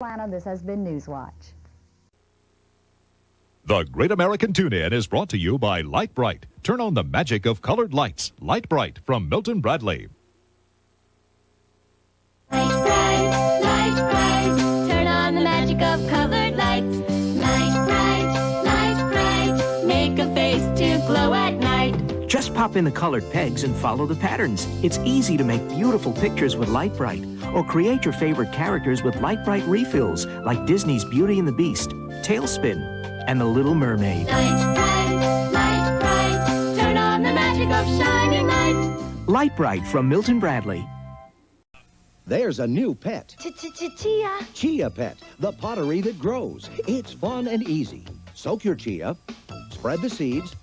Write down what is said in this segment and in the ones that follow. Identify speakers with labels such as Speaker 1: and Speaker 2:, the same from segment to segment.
Speaker 1: Atlanta, this has been Newswatch.
Speaker 2: The Great American Tune-In is brought to you by Light Bright. Turn on the magic of colored lights. Light Bright from Milton Bradley.
Speaker 3: Light bright, turn on the magic of colored lights. Light bright, make a face to glow at night.
Speaker 4: Just pop in the colored pegs and follow the patterns. It's easy to make beautiful pictures with Light Bright. Or create your favorite characters with Light Bright refills, like Disney's Beauty and the Beast, Tailspin, and The Little Mermaid.
Speaker 3: Light bright, turn on the magic of shining lights.
Speaker 4: Light Bright from Milton Bradley.
Speaker 5: There's a new pet.
Speaker 3: Chia.
Speaker 5: Chia Pet, the pottery that grows. It's fun and easy. Soak your chia, spread the seeds,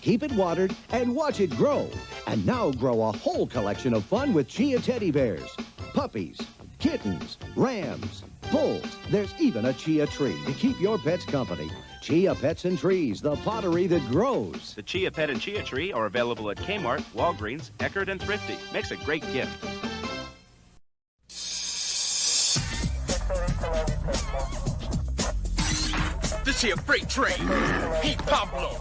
Speaker 5: keep it watered, and watch it grow. And now grow a whole collection of fun with Chia teddy bears, puppies, kittens, rams, bulls. There's even a chia tree to keep your pets company. Chia Pets and Trees, the pottery that grows.
Speaker 6: The Chia Pet and Chia Tree are available at Kmart, Walgreens, Eckerd, and Thrifty. Makes a great gift.
Speaker 7: This here freight train. He Pablo.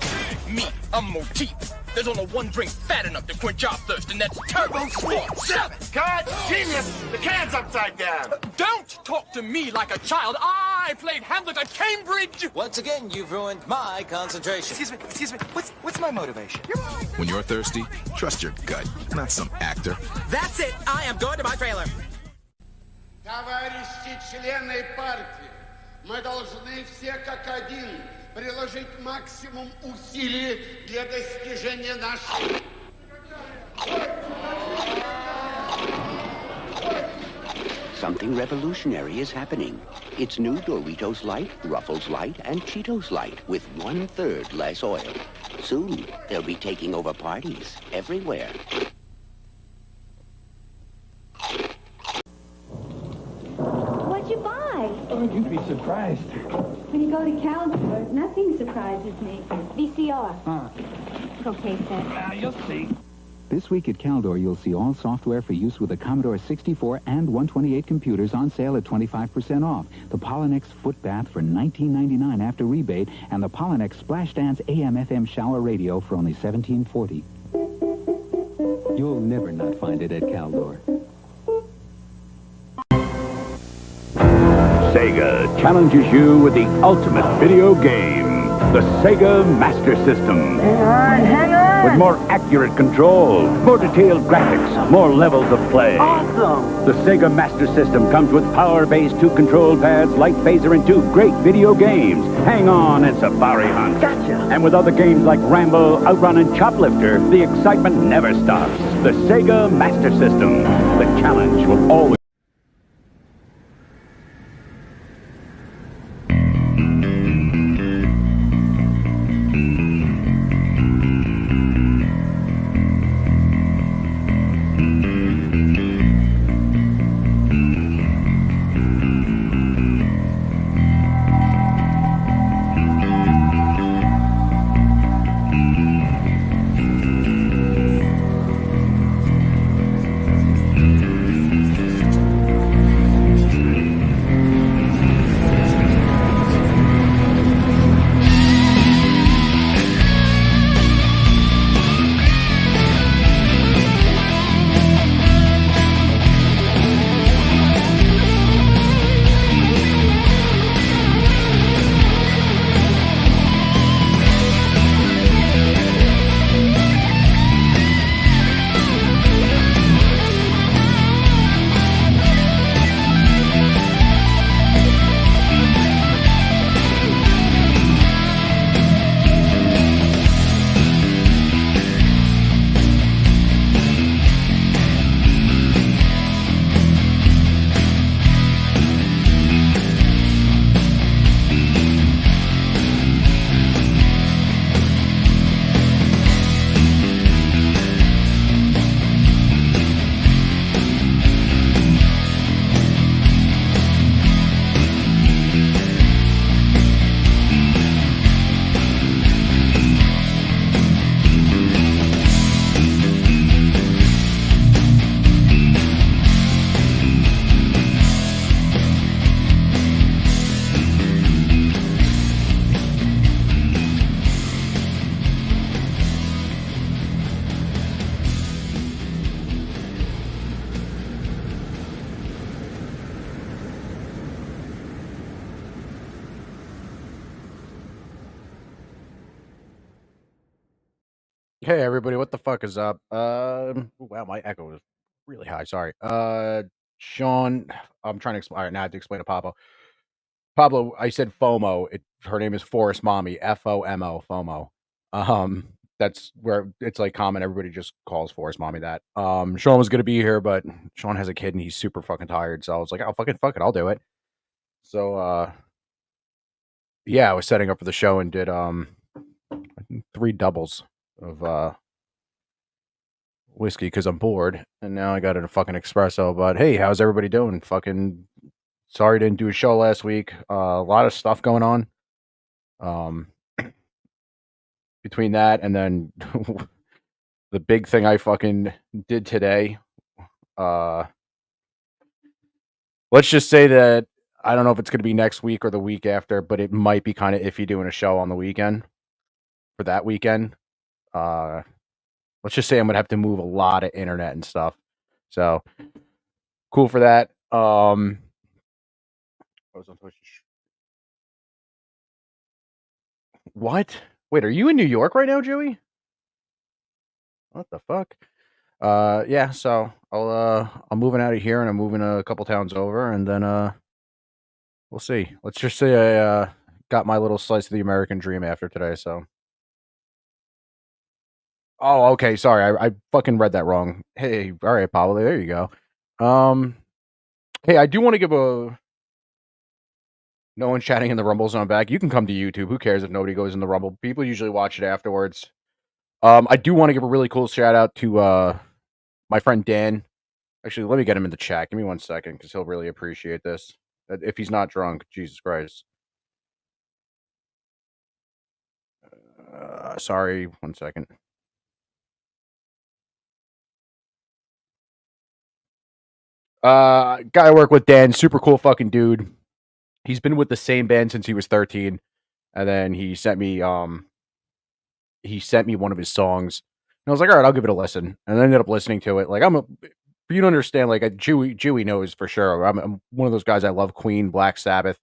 Speaker 7: Me, I'm Motif. There's only one drink fat enough to quench our thirst, and that's Turbo Sport 7.
Speaker 8: God, genius! The can's upside down.
Speaker 7: Don't talk to me like a child. I played Hamlet at Cambridge.
Speaker 9: Once again, you've ruined my concentration.
Speaker 8: Excuse me. What's my motivation?
Speaker 10: When you're thirsty, trust your gut, not some actor.
Speaker 9: That's it. I am going to my trailer.
Speaker 8: Товарищи члены партии, мы должны все как один приложить максимум усилий для достижения нашей...
Speaker 11: Something revolutionary is happening. It's new Doritos Light, Ruffles Light, and Cheetos Light with 1/3 less oil. Soon, they'll be taking over parties everywhere.
Speaker 12: What'd you buy?
Speaker 13: Oh, you'd be surprised.
Speaker 12: When you go to Caldor, nothing surprises me. VCR. Okay, set.
Speaker 13: You'll see.
Speaker 14: This week at Caldor, you'll see all software for use with the Commodore 64 and 128 computers on sale at 25% off. The Pollenex foot bath for $19.99 after rebate, and the Pollenex Splash Dance AM/FM shower radio for only $17.40. You'll never not find it at Caldor.
Speaker 15: Sega challenges you with the ultimate video game, the Sega Master System.
Speaker 8: Hang on!
Speaker 15: With more accurate control, more detailed graphics, more levels of play.
Speaker 8: Awesome!
Speaker 15: The Sega Master System comes with power-based 2 control pads, light phaser, and 2 great video games, Hang On and Safari Hunt.
Speaker 8: Gotcha!
Speaker 15: And with other games like Rambo, Outrun, and Choplifter, the excitement never stops. The Sega Master System. The challenge will always...
Speaker 13: Hey everybody, what the fuck is up? Wow, my echo is really high. Sorry. Sean, I'm trying to explain. All right, now I have to explain to Pablo. Pablo, I said FOMO. Her name is Forest Mommy, FOMO, FOMO. That's where it's like common. Everybody just calls Forest Mommy that. Sean was gonna be here, but Sean has a kid and he's super fucking tired. So I was like, oh fucking fuck it, I'll do it. So yeah, I was setting up for the show and did I think 3 doubles of whiskey because I'm bored, and now I got a fucking espresso. But hey, how's everybody doing? Fucking sorry didn't do a show last week. A lot of stuff going on. Between that and then the big thing I fucking did today. Let's just say that I don't know if it's going to be next week or the week after, but it might be kind of iffy doing a show on the weekend for that weekend. Let's just say I'm going to have to move a lot of internet and stuff. So cool for that. What? Wait, are you in New York right now, Joey? What the fuck? Yeah, so I'm moving out of here and I'm moving a couple towns over, and then we'll see. Let's just say I got my little slice of the American dream after today, so. Oh, okay, sorry. I fucking read that wrong. Hey, all right, Pablo, there you go. Hey, I do want to give a. No one's chatting in the Rumble Zone back. You can come to YouTube. Who cares if nobody goes in the Rumble? People usually watch it afterwards. I do want to give a really cool shout out to my friend Dan. Actually, let me get him in the chat. Give me 1 second, because he'll really appreciate this. If he's not drunk, Jesus Christ. Sorry, 1 second. Guy I work with, Dan, super cool fucking dude. He's been with the same band since he was 13, and then he sent me one of his songs, and I was like, all right, I'll give it a listen, and I ended up listening to it. Like, for you to understand, like, Jewy knows for sure. I'm one of those guys. I love Queen, Black Sabbath,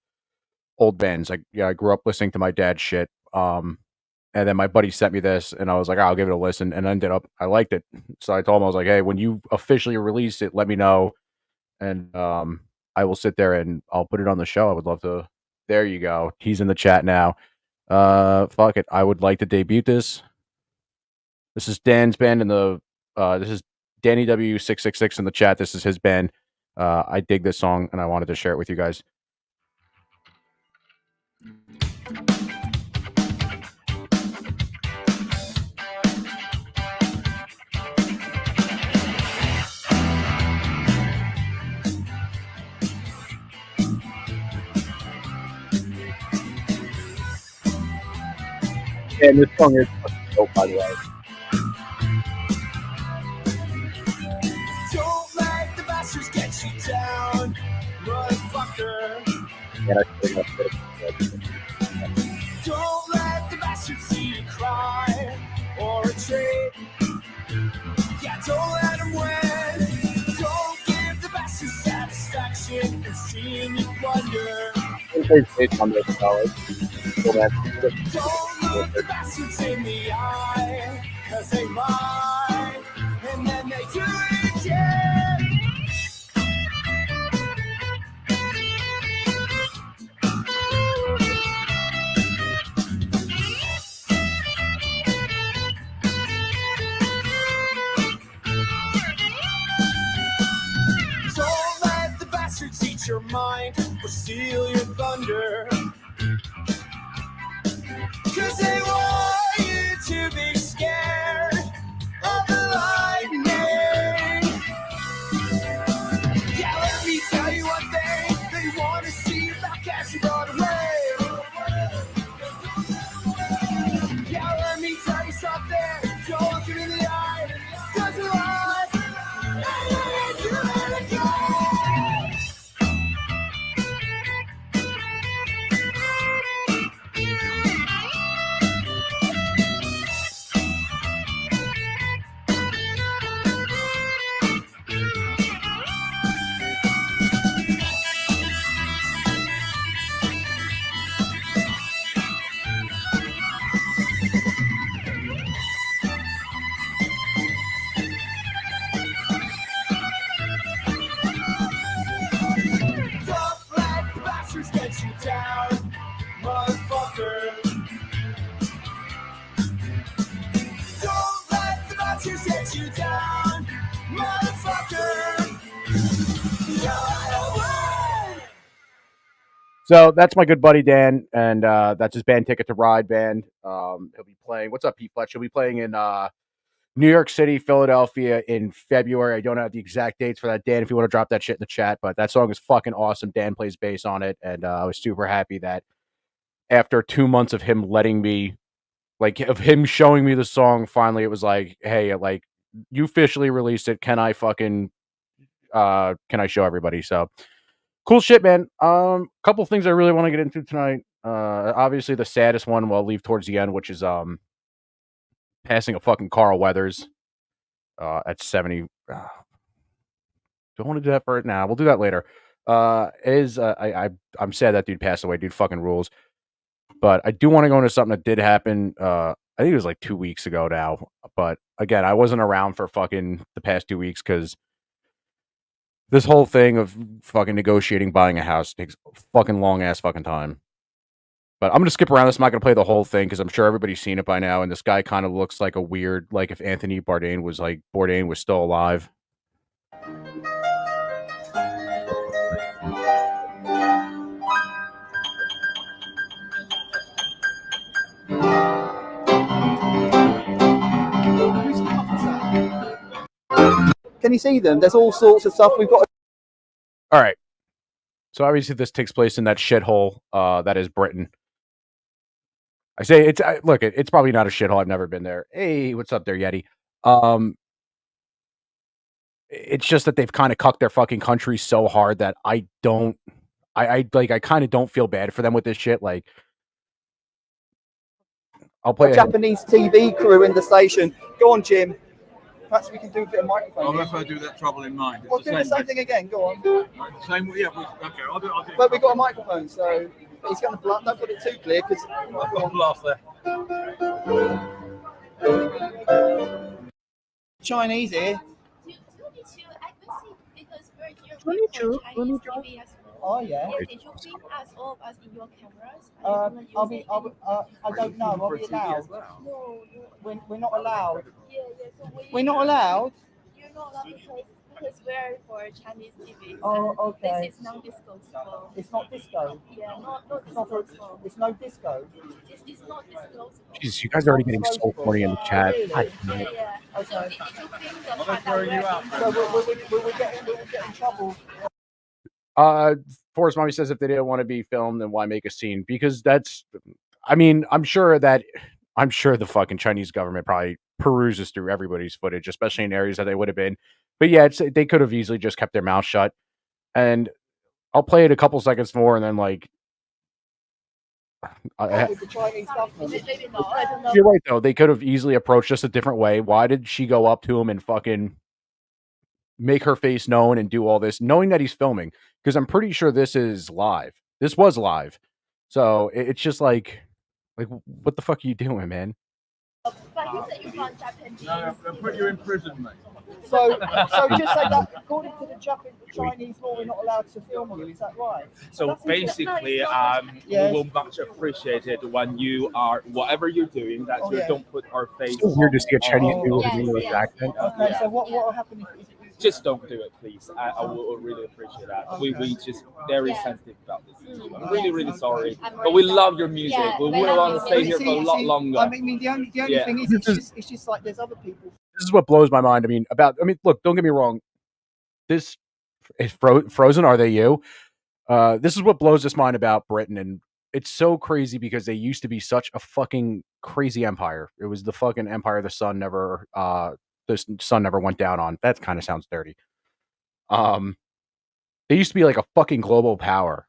Speaker 13: old bands. Like, yeah, I grew up listening to my dad's shit. And then my buddy sent me this, and I was like, I'll give it a listen, and ended up I liked it. So I told him, I was like, hey, when you officially release it, let me know, and I will sit there and I'll put it on the show. I would love to. There you go. He's in the chat now. Fuck it. I would like to debut this. This is Dan's band in the. This is Danny W666 in the chat. This is his band. I dig this song, and I wanted to share it with you guys. And this song is fucking dope, by the way.
Speaker 16: Don't let the bastards get you down, motherfucker. Don't let the bastards see you cry or retreat. Yeah, don't let them win. Don't give the bastards satisfaction and seeing you wonder.
Speaker 13: Don't let
Speaker 16: the bastards in the eye, 'cause they might, and then they do it again. Don't let the bastards eat your mind or steal your thunder. 'Cause they want you to be scared of the lightning. Yeah, let me tell you one thing. They want to see you back as you run away. Yeah, let me tell you something. Don't look it in the eye. 'Cause you're alive. And you let it go. bastards get you down, motherfucker. Don't let the bastards get you down, motherfucker.
Speaker 13: So that's my good buddy Dan, and that's his band Ticket to Ride band. He'll be playing. What's up, Pete Fletch? He'll be playing in New York City, Philadelphia in February. I don't have the exact dates for that, Dan, if you want to drop that shit in the chat, but that song is fucking awesome. Dan plays bass on it, and I was super happy that after 2 months of him letting me, like, of him showing me the song, finally it was like, hey, like, you officially released it. Can I fucking, can I show everybody? So cool shit, man. Couple things I really want to get into tonight. Obviously the saddest one we'll leave towards the end, which is passing of fucking Carl Weathers at 70. Don't want to do that for it now. We'll do that later. I'm sad that dude passed away. Dude fucking rules. But I do want to go into something that did happen. I think it was like 2 weeks ago now. But again, I wasn't around for fucking the past 2 weeks because this whole thing of fucking negotiating buying a house takes a fucking long ass fucking time. But I'm gonna skip around this. I'm not gonna play the whole thing because I'm sure everybody's seen it by now. And this guy kind of looks like a weird, like if Anthony Bourdain was still alive.
Speaker 17: Can you see them? There's all sorts of stuff. We've got.
Speaker 13: All right. So obviously this takes place in that shithole that is Britain. I say it's look, it's probably not a shithole. I've never been there. Hey, what's up there, Yeti? It's just that they've kind of cucked their fucking country so hard that I kind of don't feel bad for them with this shit. Like, I'll play
Speaker 17: a Japanese TV crew in the station. Go on, Jim. Perhaps we can do a bit of microphone.
Speaker 18: I'll also do that trouble in mind.
Speaker 17: We'll do the same thing again. Go on.
Speaker 18: Same, yeah. Okay, I'll do.
Speaker 17: But we've got a microphone, so he's going to blast. Don't put it too clear because
Speaker 18: I've got a blast there.
Speaker 17: Chinese here.
Speaker 3: 22.
Speaker 17: Oh yeah.
Speaker 3: Did you film us all of us in your cameras?
Speaker 17: I don't know. Are we allowed?
Speaker 3: No.
Speaker 17: We're not allowed.
Speaker 3: Yeah. So
Speaker 17: We're not allowed.
Speaker 3: You're not allowed because we're for Chinese TV.
Speaker 17: Oh, okay.
Speaker 3: This is non-disclosable.
Speaker 17: It's not disco.
Speaker 3: Yeah, not disclosable.
Speaker 17: It's no disco.
Speaker 3: It's not disclosable.
Speaker 13: Jesus, you guys are already getting so horny in the chat.
Speaker 17: Really?
Speaker 3: Yeah.
Speaker 17: Okay.
Speaker 3: So did you film the part that we're in?
Speaker 17: So we'll get in trouble.
Speaker 13: Forrest Mommy says if they didn't want to be filmed, then why make a scene? Because that's, I mean, I'm sure the fucking Chinese government probably peruses through everybody's footage, especially in areas that they would have been. But yeah, they could have easily just kept their mouth shut. And I'll play it a couple seconds more, and then like,
Speaker 17: with the Chinese government.
Speaker 3: Maybe not. I don't know.
Speaker 13: You're right though. They could have easily approached us a different way. Why did she go up to him and fucking make her face known and do all this, knowing that he's filming? Because I'm pretty sure this is live. This was live. So it's just like, what the fuck are you doing, man?
Speaker 3: But you said you can't Japanese.
Speaker 18: No, they'll put you in prison, mate.
Speaker 17: So just say that according to the Chinese law, we're not allowed to film you. Is that right?
Speaker 6: So basically, we will much appreciate it when you are, whatever you're doing, that you don't put our face.
Speaker 13: It's so weird to see a Chinese dude with an English accent.
Speaker 17: Okay, so what will happen if
Speaker 6: just don't do it, please. I will really appreciate that. Okay. We just very sensitive about this issue. I'm really sorry, but we love your music. We would want to stay here for a lot longer.
Speaker 17: I mean, the only thing is, it's just like there's other people.
Speaker 13: This is what blows my mind. I mean, look, don't get me wrong. This is Frozen. Are they you? This is what blows this mind about Britain, and it's so crazy because they used to be such a fucking crazy empire. It was the fucking empire the sun never went down on. That kind of sounds dirty. They used to be like a fucking global power.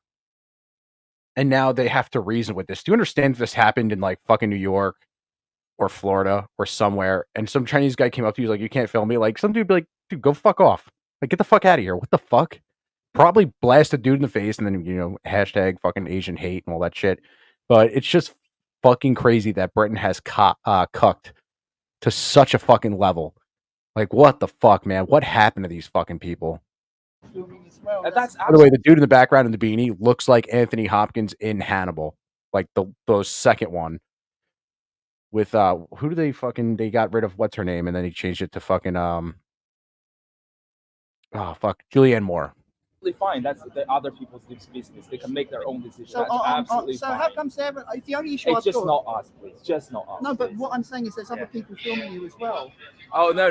Speaker 13: And now they have to reason with this. Do you understand if this happened in like fucking New York or Florida or somewhere, and some Chinese guy came up to you like, you can't film me? Like, some dude would be like, dude, go fuck off. Like, get the fuck out of here. What the fuck? Probably blast a dude in the face and then, hashtag fucking Asian hate and all that shit. But it's just fucking crazy that Britain has cucked to such a fucking level. Like, what the fuck, man? What happened to these fucking people?
Speaker 17: filming as well.
Speaker 6: That's
Speaker 13: By the way, the dude in the background in the beanie looks like Anthony Hopkins in Hannibal, like the second one. With who do they got rid of what's her name and then he changed it to fucking Julianne Moore.
Speaker 6: Fine. That's the other people's business. They can make their own decisions.
Speaker 17: So,
Speaker 6: That's absolutely
Speaker 17: so
Speaker 6: fine.
Speaker 17: how come Sarah? It's the only issue
Speaker 6: It's
Speaker 17: I've
Speaker 6: just
Speaker 17: got.
Speaker 6: not us, please. Just not us.
Speaker 17: No, but what I'm saying is there's other people filming you as well.
Speaker 6: Oh no!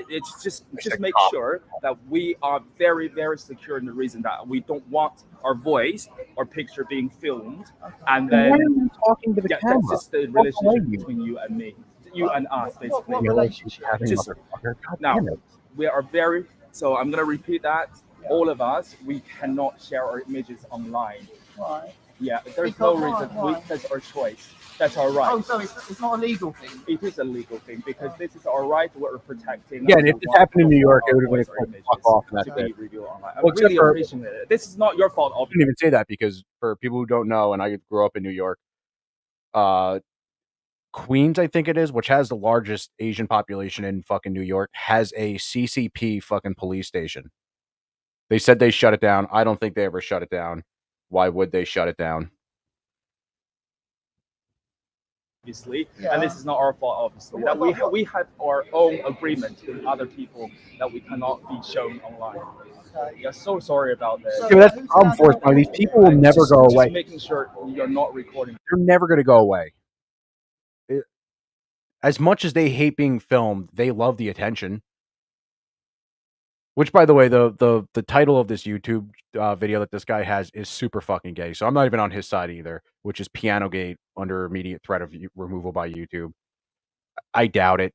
Speaker 6: It's just make sure that we are very, very secure in the reason that we don't want our voice or picture being filmed, and then
Speaker 13: Why are you talking to the camera?
Speaker 6: That's just the relationship between you and me, you and us, basically.
Speaker 17: What relationship?
Speaker 6: Just now, we are very. So I'm gonna repeat that. All of us, we cannot share our images online.
Speaker 17: Right.
Speaker 6: Yeah, there's
Speaker 17: Because
Speaker 6: no reason.
Speaker 17: why?
Speaker 6: That's our choice. That's our right.
Speaker 17: Oh, so it's not a legal thing.
Speaker 6: It is a legal thing because this is our right. We're protecting.
Speaker 13: Yeah, and if this happened in New York, it would have been a fuck off. And that's
Speaker 6: to be
Speaker 13: it.
Speaker 6: reviewed online. I
Speaker 13: Well, except
Speaker 6: really
Speaker 13: for-
Speaker 6: appreciate it. This is not your fault.
Speaker 13: I didn't even say that because for people who don't know, and I grew up in New York, Queens, I think it is, which has the largest Asian population in fucking New York, has a CCP fucking police station. They said they shut it down. I don't think they ever shut it down. Why would they shut it down?
Speaker 6: Obviously, and this is not our fault. Obviously, that we have our own agreement with other people that we cannot be shown online. Yeah, so sorry about this.
Speaker 13: Yeah, that's the problem for us. These people will never go away.
Speaker 6: Just making sure you're not recording.
Speaker 13: They're never going to go away. As much as they hate being filmed, they love the attention. Which, by the way, the title of this YouTube video that this guy has is super fucking gay. So I'm not even on his side either, which is Pianogate under immediate threat of removal by YouTube. I doubt it.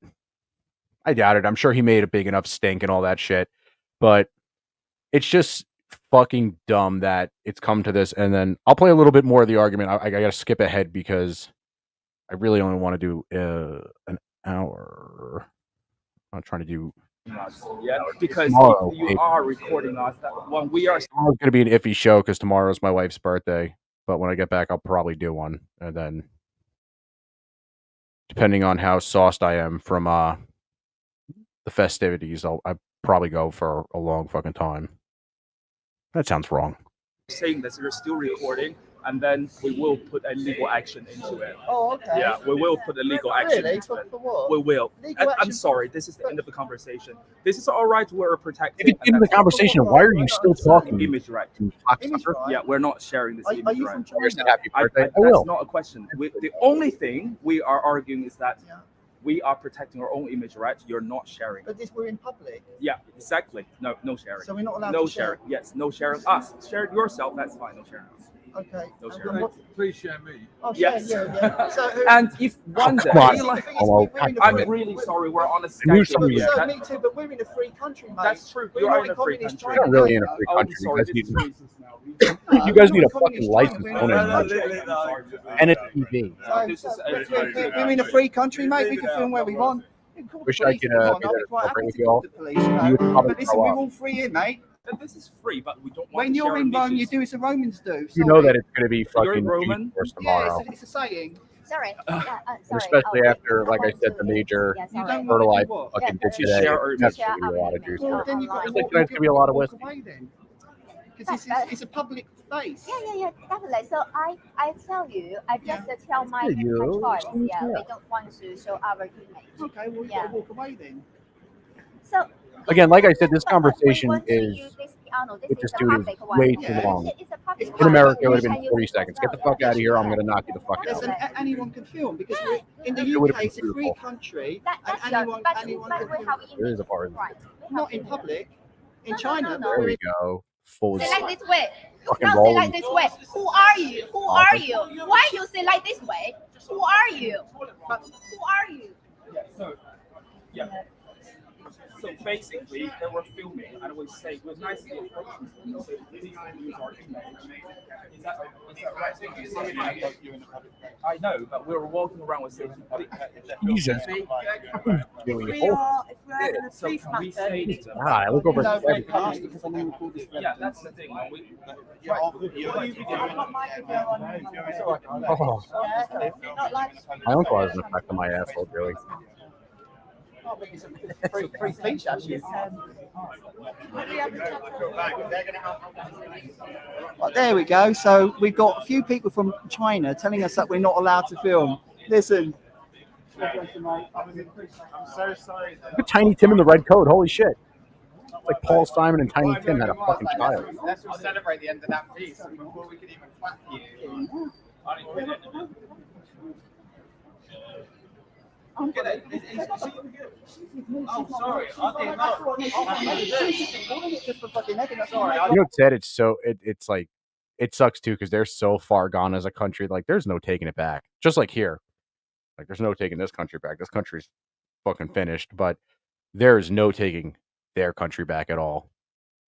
Speaker 13: I'm sure he made a big enough stink and all that shit. But it's just fucking dumb that it's come to this. And then I'll play a little bit more of the argument. I got to skip ahead because I really only want to do an hour. I'm not trying to do...
Speaker 6: Yeah, because
Speaker 13: Tomorrow,
Speaker 6: if you are recording us, that when we are
Speaker 13: Tomorrow's going to be an iffy show because tomorrow's my wife's birthday. But when I get back, I'll probably do one. And then, depending on how sauced I am from the festivities, I'll probably go for a long fucking time. That sounds wrong.
Speaker 6: saying that you're still recording, and then we will put a legal action into it.
Speaker 17: Oh, okay.
Speaker 6: Yeah, we will put a legal action
Speaker 17: Really?
Speaker 6: into it.
Speaker 17: For what?
Speaker 6: We will.
Speaker 17: Legal
Speaker 6: I'm
Speaker 17: action?
Speaker 6: sorry, this is the end of the conversation. This is our right, we're protecting.
Speaker 13: If it's the end of the conversation, why are you still talking?
Speaker 6: Image right. Yeah, we're not sharing this image
Speaker 17: you
Speaker 6: right.
Speaker 17: from China?
Speaker 13: Happy birthday. I
Speaker 6: That's
Speaker 13: will.
Speaker 6: not a question. The only thing we are arguing is that we are protecting our own image right. You're not sharing.
Speaker 17: But we're in public.
Speaker 6: Yeah, exactly. No sharing.
Speaker 17: So we're not allowed
Speaker 6: no
Speaker 17: to share?
Speaker 6: sharing. Yes, no sharing us. Share it yourself, that's fine. No sharing us.
Speaker 17: Okay.
Speaker 6: No
Speaker 17: And
Speaker 6: sharing.
Speaker 18: Please share me.
Speaker 17: Oh,
Speaker 6: Yes.
Speaker 17: yeah. So,
Speaker 6: And if one day,
Speaker 13: come on.
Speaker 6: like,
Speaker 13: Hello.
Speaker 6: I'm really sorry, we're on a
Speaker 13: I knew
Speaker 6: Skype.
Speaker 13: somebody
Speaker 6: Yeah,
Speaker 13: was-
Speaker 17: so
Speaker 6: that-
Speaker 17: me too, but we're in a free country, mate.
Speaker 6: That's true.
Speaker 17: We're
Speaker 6: You
Speaker 17: not
Speaker 6: are in a free
Speaker 17: communist
Speaker 6: country.
Speaker 17: China.
Speaker 13: You're not really in a free
Speaker 6: Oh,
Speaker 13: country.
Speaker 6: sorry,
Speaker 13: You
Speaker 6: this is
Speaker 13: guys
Speaker 6: racist now.
Speaker 13: you guys need a
Speaker 17: We're
Speaker 13: fucking
Speaker 17: communist
Speaker 13: license,
Speaker 17: China.
Speaker 13: don't
Speaker 17: We're
Speaker 13: you? And a TV.
Speaker 17: we're in a free country, mate. We can film where we want. We can call the
Speaker 13: Wish I
Speaker 17: police
Speaker 13: could
Speaker 17: if we
Speaker 13: be
Speaker 17: want. I'll
Speaker 13: there
Speaker 17: be
Speaker 13: to
Speaker 17: quite
Speaker 13: cooperate
Speaker 17: happy
Speaker 13: with
Speaker 17: to
Speaker 13: you
Speaker 17: call
Speaker 13: all.
Speaker 17: the police, you know.
Speaker 13: You would probably
Speaker 17: But listen,
Speaker 13: grow
Speaker 17: we're
Speaker 13: up.
Speaker 17: all free here, mate.
Speaker 6: This is free, but we don't want
Speaker 17: When
Speaker 6: to
Speaker 17: you're
Speaker 6: share
Speaker 17: in Rome, you
Speaker 6: images.
Speaker 17: do as the Romans do.
Speaker 13: You know that it's going to be
Speaker 6: You're
Speaker 13: fucking
Speaker 6: Roman?
Speaker 13: G-Force
Speaker 17: Yeah,
Speaker 13: tomorrow.
Speaker 17: it's a saying.
Speaker 1: Sorry.
Speaker 13: Especially after, like I said, the major
Speaker 17: You don't
Speaker 13: hurdle I
Speaker 17: want to do what?
Speaker 13: fucking did
Speaker 6: To
Speaker 13: today.
Speaker 6: share our
Speaker 13: That's
Speaker 6: image.
Speaker 13: going to be a lot of juice.
Speaker 17: Well, then you've got to
Speaker 13: I think
Speaker 17: walk,
Speaker 13: there's going to be a lot of
Speaker 17: walk
Speaker 13: whiskey.
Speaker 17: away then. Because it's a public space.
Speaker 1: Yeah, definitely. So I tell you, I just tell my
Speaker 13: Yeah, you-
Speaker 1: choice. Yeah,
Speaker 13: yeah.
Speaker 1: we don't want to show our image.
Speaker 17: Okay, well, you've
Speaker 1: Yeah.
Speaker 17: got to walk away then.
Speaker 1: So
Speaker 13: Again, like I said, this
Speaker 1: but we
Speaker 13: conversation
Speaker 1: want to
Speaker 13: is
Speaker 1: use this piano. This
Speaker 13: with
Speaker 1: is
Speaker 13: this
Speaker 1: a
Speaker 13: dude is
Speaker 1: public one.
Speaker 13: way too
Speaker 17: Yeah.
Speaker 13: long.
Speaker 1: It's a public
Speaker 17: In
Speaker 1: one.
Speaker 13: America, it would
Speaker 1: We
Speaker 13: have
Speaker 1: can
Speaker 13: been 40
Speaker 1: use it
Speaker 13: seconds.
Speaker 1: as
Speaker 13: Get the
Speaker 1: well,
Speaker 13: fuck out of here. I'm
Speaker 1: yeah.
Speaker 13: going to knock you the fuck
Speaker 17: Listen,
Speaker 13: out.
Speaker 17: anyone can film because we're in the
Speaker 13: It would've
Speaker 17: UK. It's a
Speaker 13: been
Speaker 17: free
Speaker 13: beautiful.
Speaker 17: country,
Speaker 1: That's
Speaker 17: and
Speaker 1: your,
Speaker 17: anyone
Speaker 1: but
Speaker 17: can
Speaker 1: we
Speaker 17: film.
Speaker 1: have
Speaker 13: There is a part.
Speaker 1: right. We
Speaker 17: Not
Speaker 1: have
Speaker 17: in public. In
Speaker 1: No,
Speaker 17: China,
Speaker 1: no.
Speaker 13: There we go. Full
Speaker 1: Say like this way.
Speaker 13: fucking
Speaker 1: No, say
Speaker 13: rolling.
Speaker 1: like this way. Who are you? Who are you? Why you say like this way? Who are you? Who are you?
Speaker 6: Yeah. So basically, they were filming, and we say, we're nicely approaching them. So this is how we use our image. Is that right? I know, but we were walking around with saying,
Speaker 13: Jesus.
Speaker 1: If we are in a
Speaker 6: so
Speaker 1: police
Speaker 6: can we say
Speaker 1: matter,
Speaker 6: to them,
Speaker 13: Ah, I look over
Speaker 17: No,
Speaker 13: at
Speaker 17: red card because I know we call this red
Speaker 6: yeah,
Speaker 17: card.
Speaker 6: that's the thing. We,
Speaker 13: Oh, my uncle has an effect on my asshole, Joey.
Speaker 17: Free speech, actually. Right, there we go. So we've got a few people from China telling us that we're not allowed to film. Listen.
Speaker 13: I'm so sorry. Look at Tiny Tim in the red coat. Holy shit. It's like Paul Simon and Tiny Tim had a fucking child.
Speaker 19: Let's celebrate the end of that piece before we can even clap you.
Speaker 17: Oh, sorry.
Speaker 13: You know what's sad? It's so it's like it sucks too because they're so far gone as a country. Like there's no taking it back. Just like here, like there's no taking this country back. This country's fucking finished. But there is no taking their country back at all.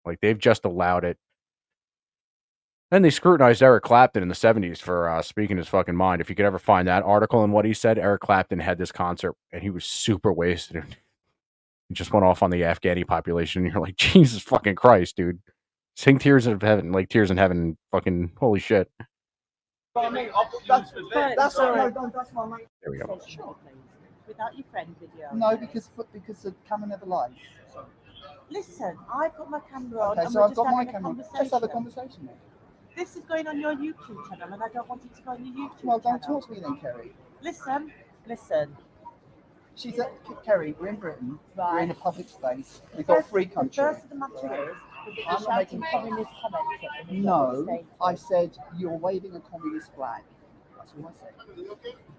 Speaker 13: Like they've just allowed it. And they scrutinized Eric Clapton in the 70s for speaking his fucking mind. If you could ever find that article and what he said, Eric Clapton had this concert and he was super wasted. He just went off on the Afghani population. And you're like, Jesus fucking Christ, dude. Sing Tears of Heaven, like Tears in Heaven. Fucking holy shit.
Speaker 17: But I mean, that's all right. That's my mate.
Speaker 13: There we go.
Speaker 20: Without your friend video.
Speaker 17: No, because the camera never lies.
Speaker 20: Listen, I put my camera on.
Speaker 17: Okay,
Speaker 20: and
Speaker 17: so
Speaker 20: we're
Speaker 17: I've got my
Speaker 20: having a
Speaker 17: camera. Just have a conversation then.
Speaker 20: This is going on your YouTube channel, and I don't want it to go on your YouTube
Speaker 17: Well,
Speaker 20: channel.
Speaker 17: don't talk to me then, Kerry.
Speaker 20: Listen.
Speaker 17: She's at Kerry. We're in Britain.
Speaker 20: Right.
Speaker 17: We're in a public space. We've got a free country.
Speaker 20: The first of the matter is that
Speaker 17: I'm
Speaker 20: you're
Speaker 17: not making
Speaker 20: shouting communist comments at me.
Speaker 17: No, I said you're waving a communist flag. That's all I said.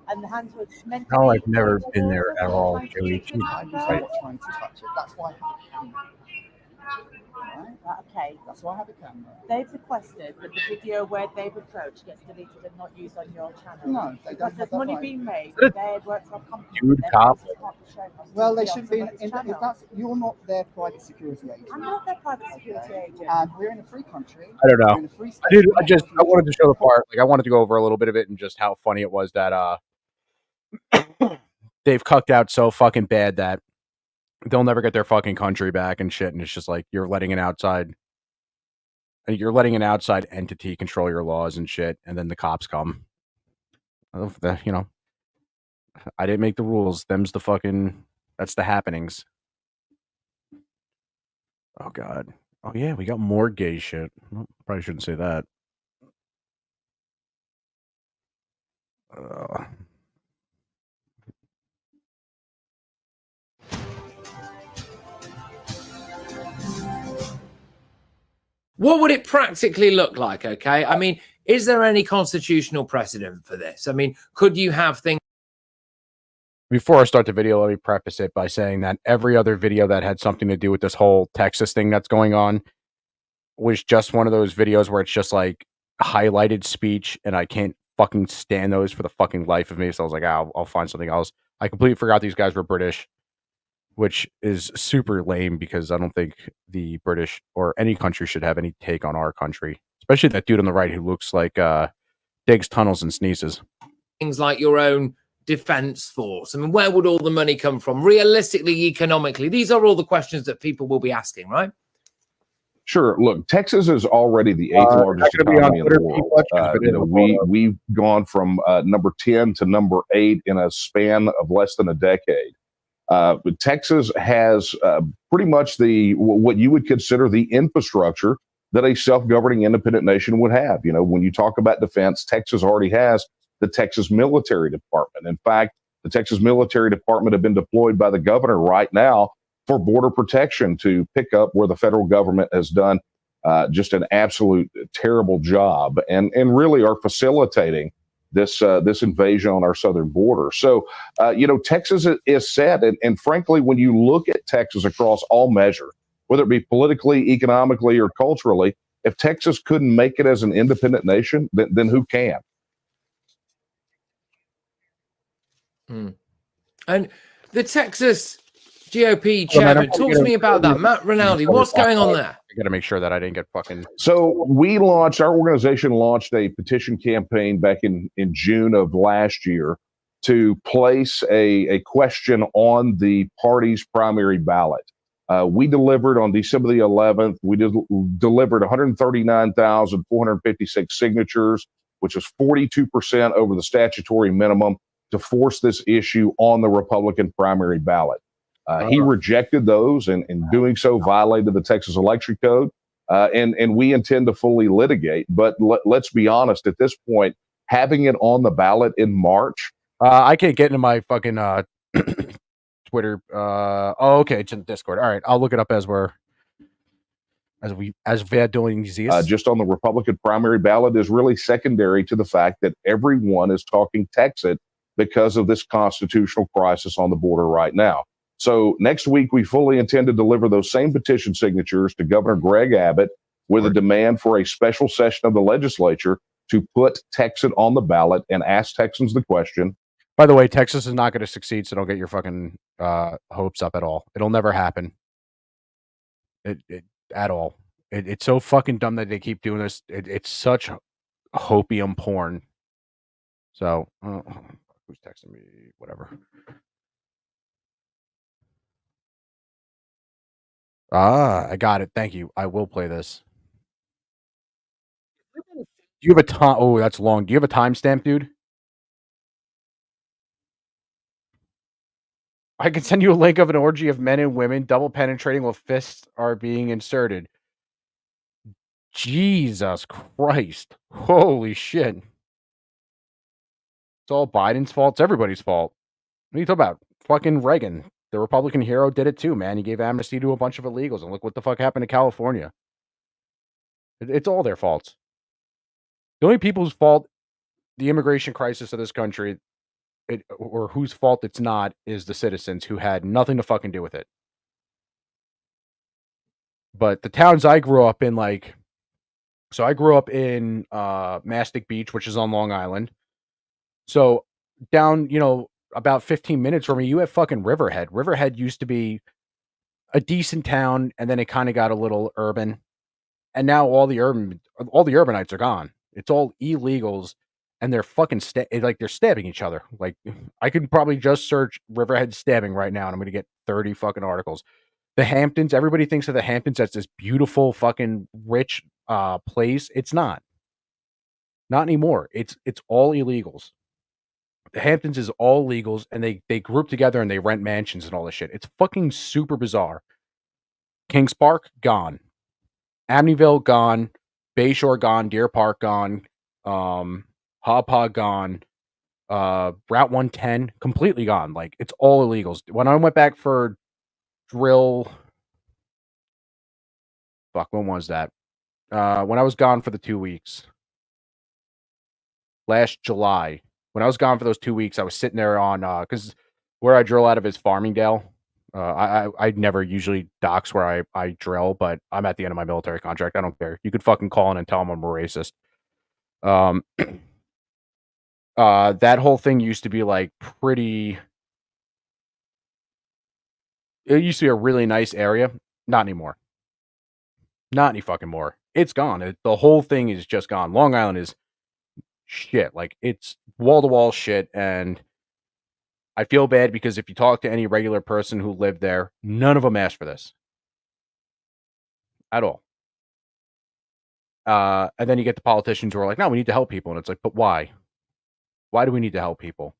Speaker 20: And the hands were meant to
Speaker 13: No,
Speaker 20: be
Speaker 13: I've never been there at all, Joey.
Speaker 17: I was not trying to touch it. That's why I have a camera.
Speaker 20: Right, okay.
Speaker 17: That's why I have a camera.
Speaker 20: They've requested that the video where they've approached gets deleted and not used on your channel.
Speaker 17: No, they don't
Speaker 20: because
Speaker 17: have
Speaker 20: there's
Speaker 17: that
Speaker 20: money
Speaker 17: right.
Speaker 20: being made.
Speaker 13: Good.
Speaker 20: They work for a company.
Speaker 13: Dude,
Speaker 20: Their
Speaker 13: cop.
Speaker 20: faces can't be shown on
Speaker 17: Well, they
Speaker 20: TV on
Speaker 17: should be.
Speaker 20: somebody's
Speaker 17: If
Speaker 20: channel.
Speaker 17: that's you're not their private security agent.
Speaker 20: I'm not their private security
Speaker 17: Okay.
Speaker 20: agent.
Speaker 17: And we're in a free country.
Speaker 13: I don't
Speaker 17: We're in
Speaker 13: know.
Speaker 17: a free state.
Speaker 13: I wanted to show the part. Like I wanted to go over a little bit of it and just how funny it was that they've cucked out so fucking bad that they'll never get their fucking country back and shit. And it's just like you're letting an outside entity control your laws and shit, and then the cops come. You know, I didn't make the rules. That's the happenings. Oh God. Oh yeah, we got more gay shit. Well, probably shouldn't say that.
Speaker 21: What would it practically look like? Okay. I mean, is there any constitutional precedent for this? I mean, could you have things?
Speaker 13: Before I start the video, let me preface it by saying that every other video that had something to do with this whole Texas thing that's going on was just one of those videos where it's just like highlighted speech, and I can't fucking stand those for the fucking life of me. So I was like, I'll find something else. I completely forgot these guys were British, which is super lame because I don't think the British or any country should have any take on our country, especially that dude on the right who looks like digs tunnels and sneezes.
Speaker 21: Things like your own defense force? I mean, where would all the money come from? Realistically, economically, these are all the questions that people will be asking, right?
Speaker 22: Sure. Look, Texas is already the eighth largest economy in the world. We've gone from number 10 to number 8 in a span of less than a decade. But Texas has pretty much what you would consider the infrastructure that a self-governing independent nation would have. You know, when you talk about defense, Texas already has the Texas Military Department. In fact, the Texas Military Department have been deployed by the governor right now for border protection to pick up where the federal government has done just an absolute terrible job and really are facilitating this invasion on our southern border. So, Texas is set. And frankly, when you look at Texas across all measure, whether it be politically, economically, or culturally, if Texas couldn't make it as an independent nation, then who can?
Speaker 21: And the Texas GOP chairman, talk to me about that. Matt Rinaldi, what's going on there?
Speaker 13: I got to make sure that I didn't get fucking...
Speaker 22: So our organization launched a petition campaign back in June of last year to place a question on the party's primary ballot. We delivered on December the 11th, we delivered 139,456 signatures, which is 42% over the statutory minimum to force this issue on the Republican primary ballot. He rejected those, and in doing so, violated the Texas Electric Code. And we intend to fully litigate. But let's be honest, at this point, having it on the ballot in March.
Speaker 13: I can't get into my fucking Twitter. Oh, okay, it's in Discord. All right, I'll look it up as we're doing these.
Speaker 22: Just on the Republican primary ballot is really secondary to the fact that everyone is talking Texit because of this constitutional crisis on the border right now. So next week, we fully intend to deliver those same petition signatures to Governor Greg Abbott with a demand for a special session of the legislature to put Texit on the ballot and ask Texans the question.
Speaker 13: By the way, Texas is not going to succeed, so don't get your fucking hopes up at all. It'll never happen. At all. It's so fucking dumb that they keep doing this. It's such hopium porn. So, who's texting me? Whatever. I got it. Thank you. I will play this. Do you have a time? Oh, that's long. Do you have a timestamp, dude? I can send you a link of an orgy of men and women double penetrating while fists are being inserted. Jesus Christ. Holy shit. It's all Biden's fault. It's everybody's fault. What are you talking about? Fucking Reagan, the Republican hero, did it too, man. He gave amnesty to a bunch of illegals, and look what the fuck happened to California. It's all their faults. The only people whose fault the immigration crisis of this country, or whose fault it's not, is the citizens who had nothing to fucking do with it. But the towns I grew up in, so I grew up in Mastic Beach, which is on Long Island. So down, about 15 minutes from me, you have fucking Riverhead. Riverhead used to be a decent town, and then it kind of got a little urban. And now all the urbanites are gone. It's all illegals, and they're fucking they're stabbing each other. Like, I could probably just search Riverhead stabbing right now, and I'm going to get 30 fucking articles. The Hamptons, everybody thinks of the Hamptons as this beautiful fucking rich place. It's not. Not anymore. It's all illegals. The Hamptons is all legals, and they group together and they rent mansions and all this shit. It's fucking super bizarre. Kings Park, gone. Amityville, gone. Bayshore, gone. Deer Park, gone. Haw gone. Route 110, completely gone. Like, it's all illegals. When I went back for drill, when was that? When I was gone for the 2 weeks. Last July. When I was gone for those 2 weeks, I was sitting there on, because where I drill out of is Farmingdale. I never usually docks where I drill, but I'm at the end of my military contract. I don't care. You could fucking call in and tell them I'm a racist. That whole thing used to be like pretty. It used to be a really nice area. Not anymore. Not any fucking more. It's gone. The whole thing is just gone. Long Island is shit. Like, it's wall-to-wall shit, and I feel bad because if you talk to any regular person who lived there, none of them asked for this. At all. And then you get the politicians who are like, no, we need to help people. And it's like, but why? Why do we need to help people?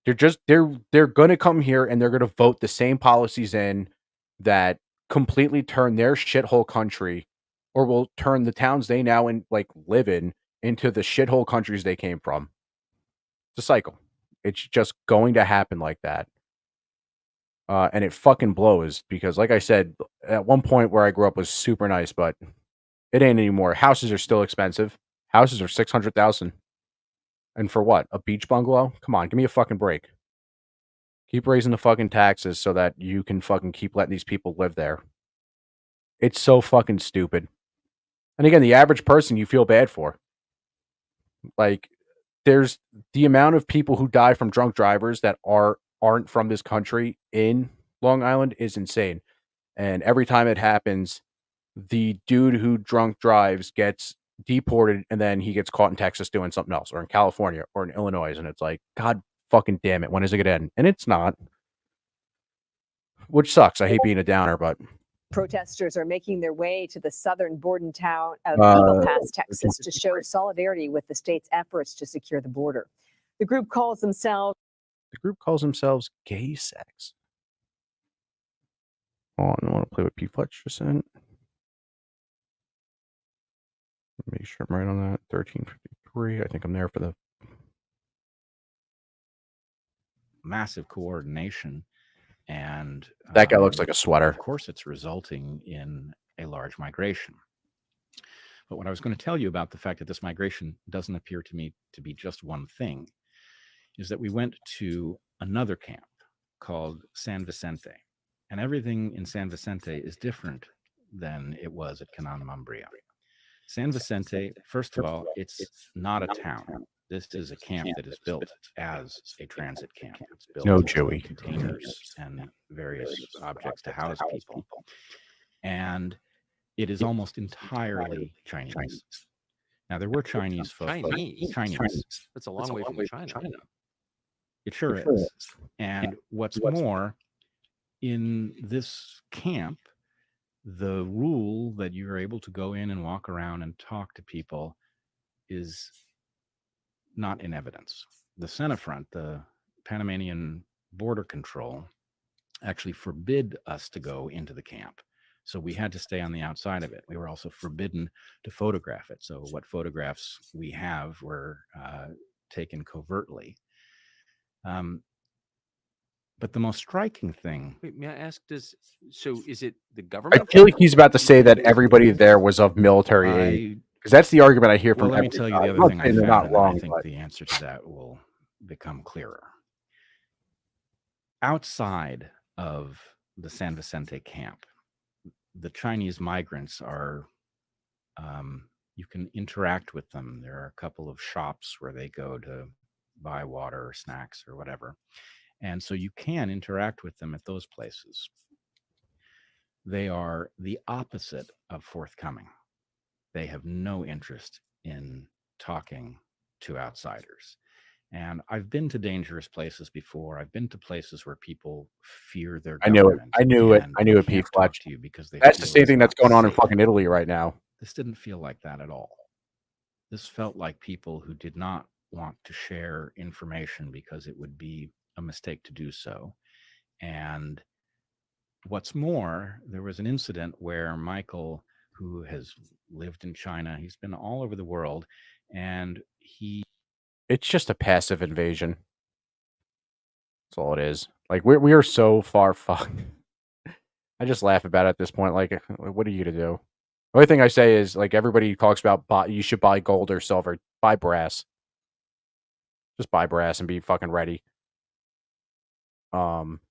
Speaker 13: They're going to come here and they're going to vote the same policies in that completely turn their shithole country, or will turn the towns they now live in into the shithole countries they came from. It's a cycle. It's just going to happen like that. And it fucking blows because, like I said, at one point where I grew up was super nice, but it ain't anymore. Houses are still expensive. Houses are $600,000. And for what? A beach bungalow? Come on, give me a fucking break. Keep raising the fucking taxes so that you can fucking keep letting these people live there. It's so fucking stupid. And again, the average person you feel bad for. Like, there's the amount of people who die from drunk drivers that aren't from this country in Long Island is insane. And every time it happens, the dude who drunk drives gets deported, and then he gets caught in Texas doing something else, or in California, or in Illinois, and it's like, God fucking damn it, when is it gonna end? And it's not. Which sucks. I hate being a downer, but
Speaker 2: protesters are making their way to the southern border town of Eagle Pass, Texas, to show solidarity with the state's efforts to secure the border. The group calls themselves
Speaker 13: The group calls themselves Gay Sex. Oh, I want to play what P. Fletcher sent. Make sure I'm right on that. 1353. I think I'm there for the
Speaker 4: massive coordination, and
Speaker 13: that guy looks like a sweater.
Speaker 4: Of course, it's resulting in a large migration. But what I was going to tell you about the fact that this migration doesn't appear to me to be just one thing is that we went to another camp called San Vicente, and everything in San Vicente is different than it was at Canana Mumbria. San Vicente, first of all, it's not a town. This is a camp that is built as a transit camp. It's built with containers and various objects to house people. And it is almost entirely Chinese. Now, there were Chinese folks. Chinese.
Speaker 5: That's a long way from China.
Speaker 4: It sure is. And what's more, in this camp, the rule that you're able to go in and walk around and talk to people is not in evidence. The Senafront, the Panamanian Border Control, actually forbid us to go into the camp. So we had to stay on the outside of it. We were also forbidden to photograph it. So what photographs we have were taken covertly. But the most striking thing.
Speaker 5: Wait, may I ask? Is it the government?
Speaker 13: I feel like he's about to say that everybody there was of military aid, because that's the argument I hear from.
Speaker 4: Well, let me tell you the other thing I found, and I think the answer to that will become clearer. Outside of the San Vicente camp, the Chinese migrants are. You can interact with them. There are a couple of shops where they go to buy water or snacks or whatever. And so you can interact with them at those places. They are the opposite of forthcoming. They have no interest in talking to outsiders. And I've been to dangerous places before. I've been to places where people fear their government.
Speaker 13: I knew it, P. Fletch. That's the same thing that's going on in fucking Italy right now.
Speaker 4: This didn't feel like that at all. This felt like people who did not want to share information because it would be a mistake to do so. And what's more, there was an incident where Michael, who has lived in China, he's been all over the world, and
Speaker 13: it's just a passive invasion. That's all it is. Like we are so far fucked. I just laugh about it at this point. Like, what are you gonna do? The only thing I say is, like, everybody talks about you should buy gold or silver. Buy brass. Just buy brass and be fucking ready. I'm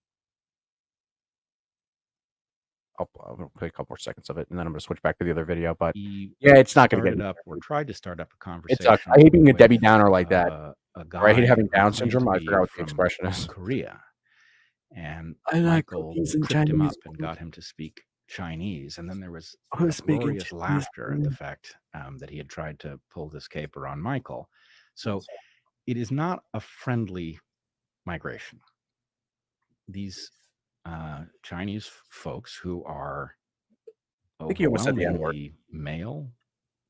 Speaker 13: gonna play a couple more seconds of it, and then I'm gonna switch back to the other video. But yeah, it's not gonna get
Speaker 4: up or tried to start up a conversation.
Speaker 13: It sucks. I hate being a Debbie Downer like that. Or I hate having Down syndrome. I forgot what the expression is.
Speaker 4: Korea, and
Speaker 13: I like
Speaker 4: Michael
Speaker 13: cookies
Speaker 4: tripped him up and got him to speak Chinese, and then there was glorious laughter at the fact that he had tried to pull this caper on Michael. So it is not a friendly migration. These Chinese folks who are overwhelmingly male,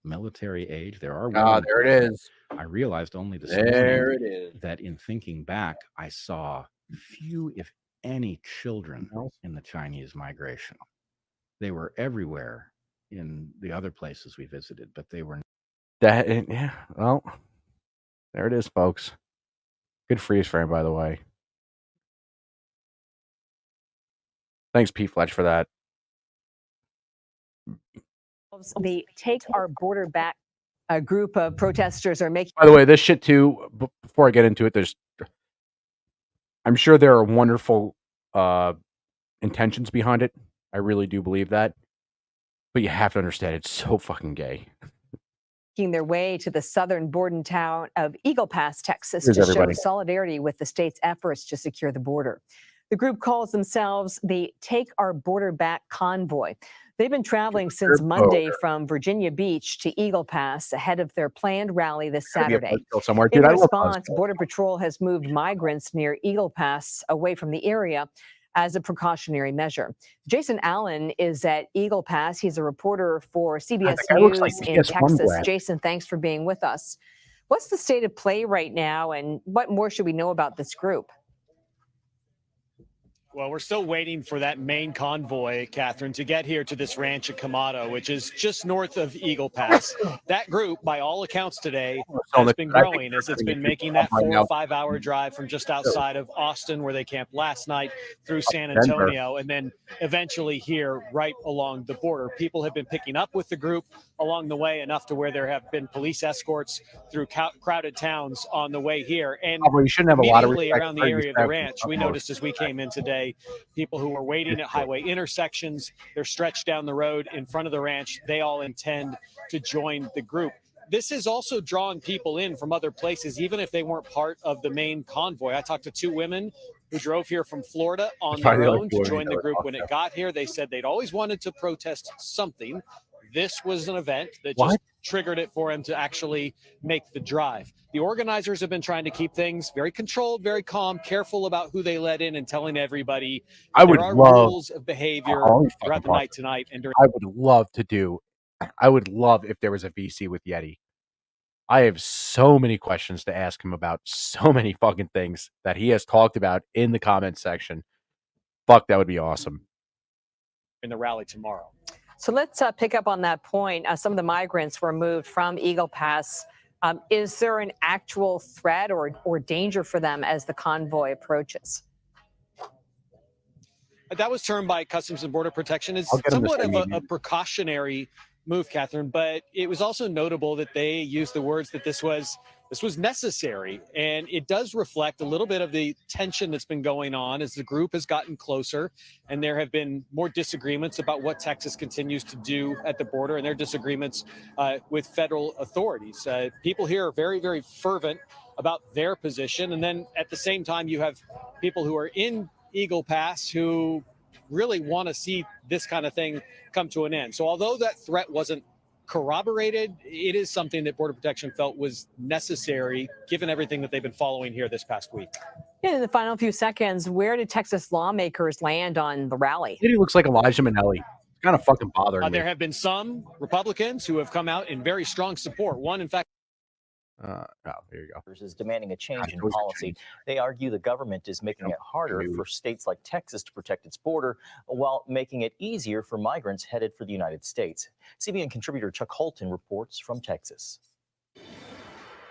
Speaker 4: military age. There are women.
Speaker 13: There it is.
Speaker 4: I realized only this
Speaker 13: There
Speaker 4: morning
Speaker 13: it is.
Speaker 4: that in thinking back, I saw few, if any, children in the Chinese migration. They were everywhere in the other places we visited, but they were.
Speaker 13: Yeah. Well, there it is, folks. Good freeze frame, by the way. Thanks, P. Fletch, for that.
Speaker 2: The Take Our Border Back, a group of protesters are making.
Speaker 13: By the way, this shit too, before I get into it, I'm sure there are wonderful intentions behind it. I really do believe that. But you have to understand, it's so fucking gay.
Speaker 2: Making their way to the southern border town of Eagle Pass, Texas,
Speaker 13: Here's
Speaker 2: to
Speaker 13: everybody.
Speaker 2: show solidarity with the state's efforts to secure the border. The group calls themselves the Take Our Border Back Convoy. They've been traveling since Monday from Virginia Beach to Eagle Pass ahead of their planned rally this Saturday. In response, Border Patrol has moved migrants near Eagle Pass away from the area as a precautionary measure. Jason Allen is at Eagle Pass. He's a reporter for CBS News in Texas. Jason, thanks for being with us. What's the state of play right now, and what more should we know about this group?
Speaker 7: Well, we're still waiting for that main convoy, Catherine, to get here to this ranch at Kamado, which is just north of Eagle Pass. That group, by all accounts today, has been growing as it's been making that 4 or 5 hour drive from just outside of Austin, where they camped last night, through San Antonio, and then eventually here right along the border. People have been picking up with the group along the way, enough to where there have been police escorts through crowded towns on the way here. And
Speaker 13: you shouldn't have a lot of
Speaker 7: immediately
Speaker 13: respect
Speaker 7: around the
Speaker 13: for
Speaker 7: area of the
Speaker 13: yourself.
Speaker 7: ranch, we noticed as we came in today, people who were waiting at highway intersections, they're stretched down the road in front of the ranch. They all intend to join the group. This is also drawing people in from other places, even if they weren't part of the main convoy. I talked to 2 women who drove here from Florida on their own to join the group when it got here. They said they'd always wanted to protest something. This was an event that just triggered it for him to actually make the drive. The organizers have been trying to keep things very controlled, very calm, careful about who they let in, and telling everybody there are rules of behavior throughout the night tonight. And during
Speaker 13: I would love if there was a VC with Yeti. I have so many questions to ask him about so many fucking things that he has talked about in the comments section. Fuck, that would be awesome.
Speaker 7: in the rally tomorrow.
Speaker 2: So let's pick up on that point. Some of the migrants were moved from Eagle Pass. Is there an actual threat or danger for them as the convoy approaches?
Speaker 7: That was termed by Customs and Border Protection as somewhat of a precautionary move, Catherine, but it was also notable that they used the words that this was necessary, and it does reflect a little bit of the tension that's been going on as the group has gotten closer, and there have been more disagreements about what Texas continues to do at the border, and their disagreements with federal authorities. People here are very, very fervent about their position, and then at the same time, you have people who are in Eagle Pass who really want to see this kind of thing come to an end. So although that threat wasn't corroborated, it is something that Border Protection felt was necessary given everything that they've been following here this past week.
Speaker 2: In the final few seconds, where did Texas lawmakers land on the rally?
Speaker 13: He looks like Elijah Minnelli. It's kind of fucking bothering me.
Speaker 7: There have been some Republicans who have come out in very strong support. One, in fact,
Speaker 13: there you go.
Speaker 10: Is demanding a change in policy. They argue the government is making it harder for states like Texas to protect its border while making it easier for migrants headed for the United States. CBN contributor Chuck Holton reports from Texas.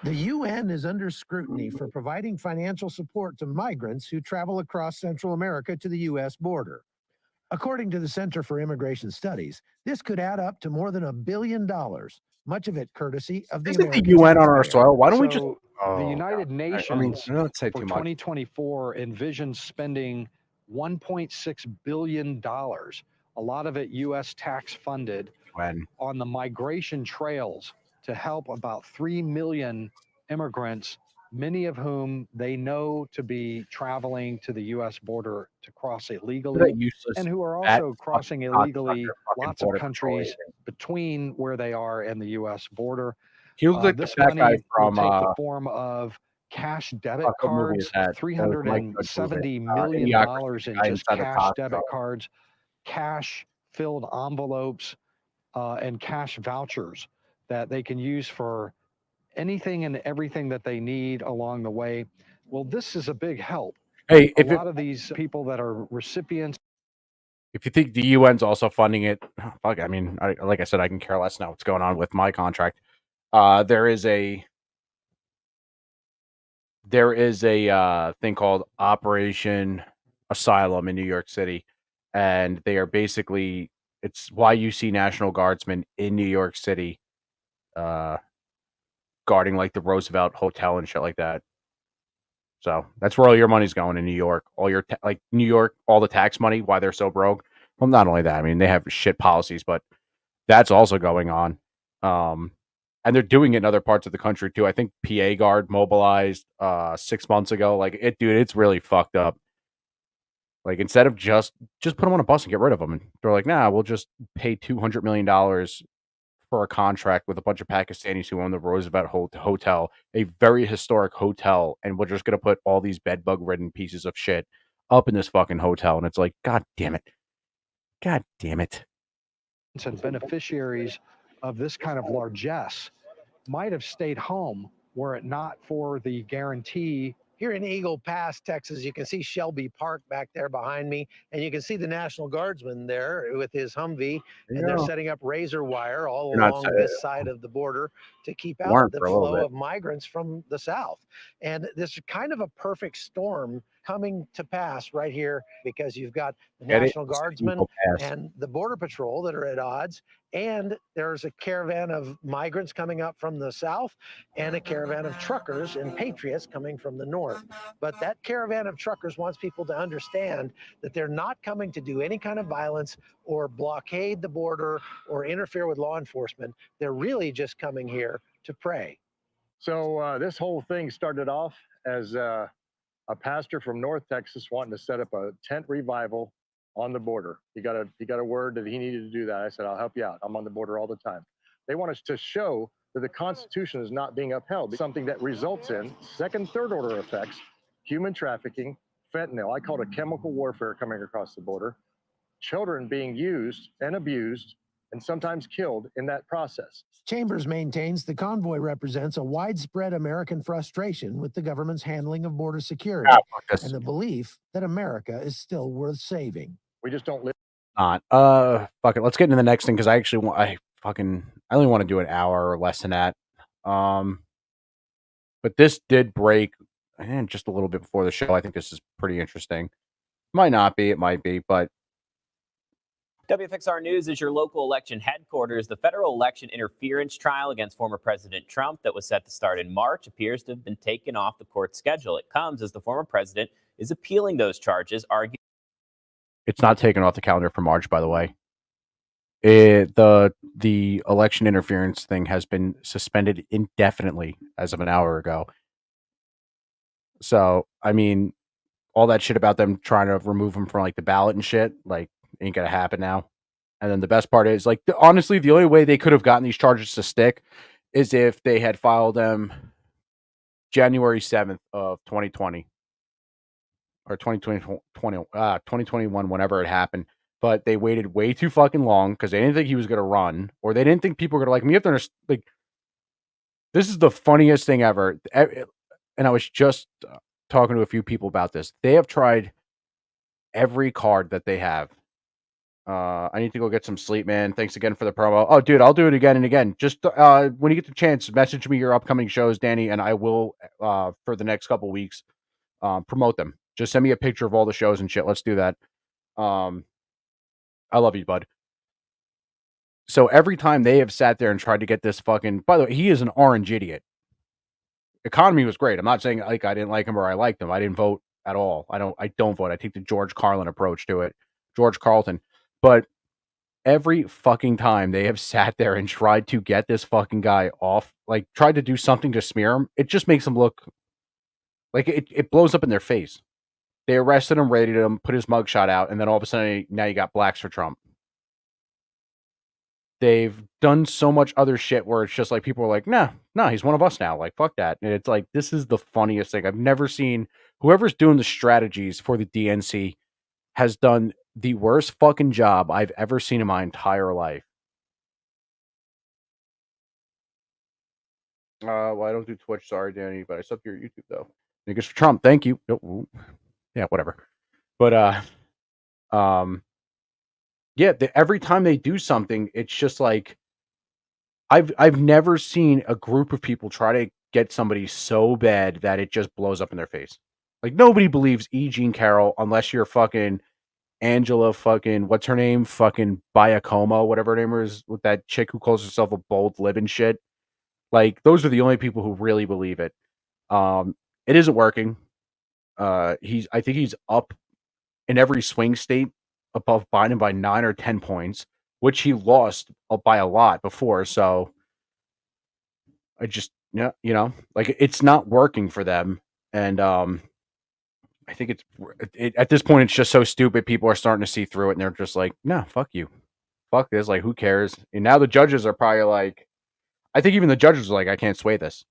Speaker 23: The UN is under scrutiny for providing financial support to migrants who travel across Central America to the U.S. border. According to the Center for Immigration Studies, this could add up to more than $1 billion. Much of it courtesy of the
Speaker 13: Isn't the UN on our soil? Why don't we just...
Speaker 24: the United Nations
Speaker 13: let's say
Speaker 24: for
Speaker 13: too much.
Speaker 24: 2024 envisions spending $1.6 billion, a lot of it U.S. tax funded, on the migration trails to help about 3 million immigrants, many of whom they know to be traveling to the U.S. border to cross illegally, and who are also crossing illegally lots of countries between where they are and the U.S. border.
Speaker 13: He looks like
Speaker 24: this
Speaker 13: the fat
Speaker 24: money
Speaker 13: guy from
Speaker 24: will take the form of cash debit
Speaker 13: what movie is
Speaker 24: cards,
Speaker 13: that?
Speaker 24: $370 million in just cash debit cards, cash-filled envelopes, and cash vouchers that they can use for anything and everything that they need along the way. Well, this is a big help.
Speaker 13: Hey,
Speaker 24: a lot of these people that are recipients.
Speaker 13: If you think the UN's also funding it, fuck, I mean, like I said, I can care less now what's going on with my contract. There is a thing called Operation Asylum in New York City, and they are basically, it's why you see National Guardsmen in New York City guarding like the Roosevelt Hotel and shit like that. So that's where all your money's going in New York. All your like New York, all the tax money. Why they're so broke? Well, not only that. I mean, they have shit policies, but that's also going on. And they're doing it in other parts of the country too. I think PA Guard mobilized 6 months ago. Like dude, it's really fucked up. Like instead of just put them on a bus and get rid of them, and they're like, nah, we'll just pay $200 million for a contract with a bunch of Pakistanis who own the Roosevelt Hotel, a very historic hotel, and we're just going to put all these bedbug-ridden pieces of shit up in this fucking hotel. And it's like, God damn it. God damn it.
Speaker 24: And beneficiaries of this kind of largesse might have stayed home were it not for the guarantee
Speaker 23: Here in Eagle Pass, Texas, you can see Shelby Park back there behind me, and you can see the National Guardsman there with his Humvee, and they're setting up razor wire all along this side of the border to keep out the flow of migrants from the south. And this is kind of a perfect storm coming to pass right here because you've got the National Guardsmen and the Border Patrol that are at odds, and there's a caravan of migrants coming up from the south and a caravan of truckers and patriots coming from the north. But that caravan of truckers wants people to understand that they're not coming to do any kind of violence or blockade the border or interfere with law enforcement. They're really just coming here to pray.
Speaker 9: So this whole thing started off as a pastor from North Texas wanting to set up a tent revival on the border. He got a word that he needed to do that. I said, I'll help you out. I'm on the border all the time. They want us to show that the Constitution is not being upheld, something that results in second, third order effects, human trafficking, fentanyl. I call it a chemical warfare coming across the border, children being used and abused and sometimes killed in that process.
Speaker 23: Chambers maintains the convoy represents a widespread American frustration with the government's handling of border security and the belief that America is still worth saving.
Speaker 9: We just don't live.
Speaker 13: Fuck it. Let's get into the next thing because I only want to do an hour or less than that. But this did break just a little bit before the show. I think this is pretty interesting. Might not be, it might be, but
Speaker 11: WFXR News is your local election headquarters. The federal election interference trial against former President Trump that was set to start in March appears to have been taken off the court schedule. It comes as the former president is appealing those charges, arguing
Speaker 13: it's not taken off the calendar for March, by the way. The election interference thing has been suspended indefinitely as of an hour ago. So, I mean, all that shit about them trying to remove him from like the ballot and shit, like, ain't gonna happen now. And then the best part is, like, honestly, the only way they could have gotten these charges to stick is if they had filed them January 7th of 2020 or 2021, whenever it happened. But they waited way too fucking long because they didn't think he was gonna run, or they didn't think people were gonna like me. You have to understand, like, this is the funniest thing ever. And I was just talking to a few people about this. They have tried every card that they have. I need to go get some sleep, man. Thanks again for the promo. Oh, dude, I'll do it again and again. Just when you get the chance, message me your upcoming shows, Danny, and I will, for the next couple weeks, promote them. Just send me a picture of all the shows and shit. Let's do that. I love you, bud. So every time they have sat there and tried to get this fucking... By the way, he is an orange idiot. Economy was great. I'm not saying like I didn't like him or I liked him. I didn't vote at all. I don't vote. I take the George Carlin approach to it. George Carlton. But every fucking time they have sat there and tried to get this fucking guy off, like tried to do something to smear him, it just makes him look like it blows up in their face. They arrested him, raided him, put his mugshot out, and then all of a sudden now you got blacks for Trump. They've done so much other shit where it's just like people are like, nah, he's one of us now. Like, fuck that. And it's like, this is the funniest thing. I've never seen whoever's doing the strategies for the DNC has done the worst fucking job I've ever seen in my entire life. Well, I don't do Twitch. Sorry, Danny, but I sub to your YouTube though. Niggas for Trump. Thank you. Oh, yeah, whatever. But yeah, every time they do something, it's just like I've never seen a group of people try to get somebody so bad that it just blows up in their face. Like nobody believes E. Jean Carroll unless you're fucking Angela fucking, what's her name? Fucking Biacomo, whatever her name is, with that chick who calls herself a bold living shit. Like, those are the only people who really believe it. It isn't working. I think he's up in every swing state above Biden by 9 or 10 points, which he lost by a lot before. So I just, yeah, you know, like it's not working for them. And, I think at this point, it's just so stupid. People are starting to see through it and they're just like, no, fuck you. Fuck this. Like, who cares? And now the judges are probably like, I think even the judges are like, I can't sway this.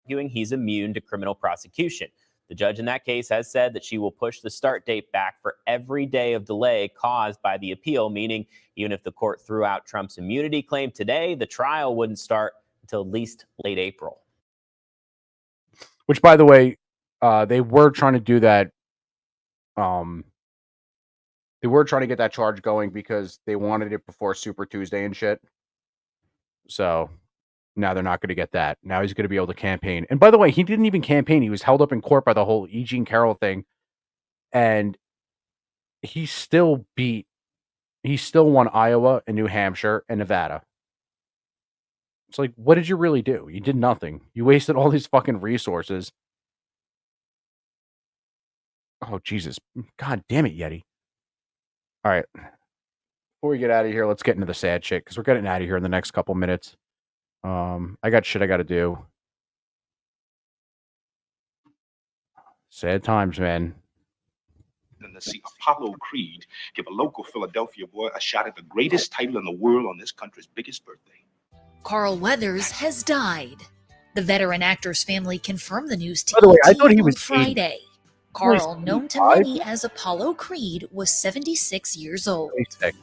Speaker 11: Arguing he's immune to criminal prosecution. The judge in that case has said that she will push the start date back for every day of delay caused by the appeal, meaning even if the court threw out Trump's immunity claim today, the trial wouldn't start until at least late April.
Speaker 13: Which, by the way, they were trying to do that. They were trying to get that charge going because they wanted it before Super Tuesday and shit. So now they're not going to get that. Now he's going to be able to campaign. And by the way, he didn't even campaign. He was held up in court by the whole E. Jean Carroll thing. And he still won Iowa and New Hampshire and Nevada. It's like, what did you really do? You did nothing. You wasted all these fucking resources. Oh, Jesus. God damn it, Yeti. All right. Before we get out of here, let's get into the sad shit because we're getting out of here in the next couple minutes. I got shit I got to do. Sad times, man.
Speaker 8: And to see Apollo Creed give a local Philadelphia boy a shot at the greatest title in the world on this country's biggest birthday.
Speaker 12: Carl Weathers has died. The veteran actor's family confirmed the news to
Speaker 13: By the way, I
Speaker 12: ET
Speaker 13: thought he
Speaker 12: on
Speaker 13: was
Speaker 12: Friday.
Speaker 13: 80.
Speaker 12: Carl, known to
Speaker 13: 75?
Speaker 12: many as Apollo Creed, was 76 years old.
Speaker 13: 26.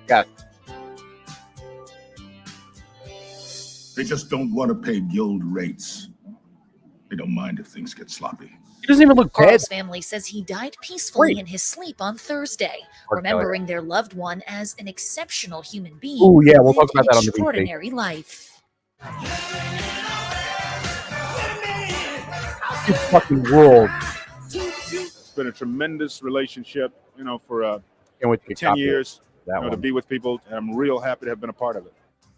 Speaker 13: Yeah.
Speaker 14: They just don't want to pay guild rates. They don't mind if things get sloppy.
Speaker 13: He doesn't even look dead.
Speaker 12: Carl's family says he died peacefully
Speaker 13: Great.
Speaker 12: in his sleep on Thursday,
Speaker 13: Poor
Speaker 12: remembering their loved one as an exceptional human being.
Speaker 13: Ooh, yeah,
Speaker 12: who
Speaker 13: we'll talk
Speaker 12: lived
Speaker 13: about
Speaker 12: an
Speaker 13: that on the VP.
Speaker 12: extraordinary life.
Speaker 13: You fucking ruled.
Speaker 15: It's been a tremendous relationship, you know, for
Speaker 13: Can't wait to get
Speaker 15: 10
Speaker 13: copy of
Speaker 15: years,
Speaker 13: that
Speaker 15: you know, to
Speaker 13: one.
Speaker 15: be with people. And I'm real happy to have been a part of it.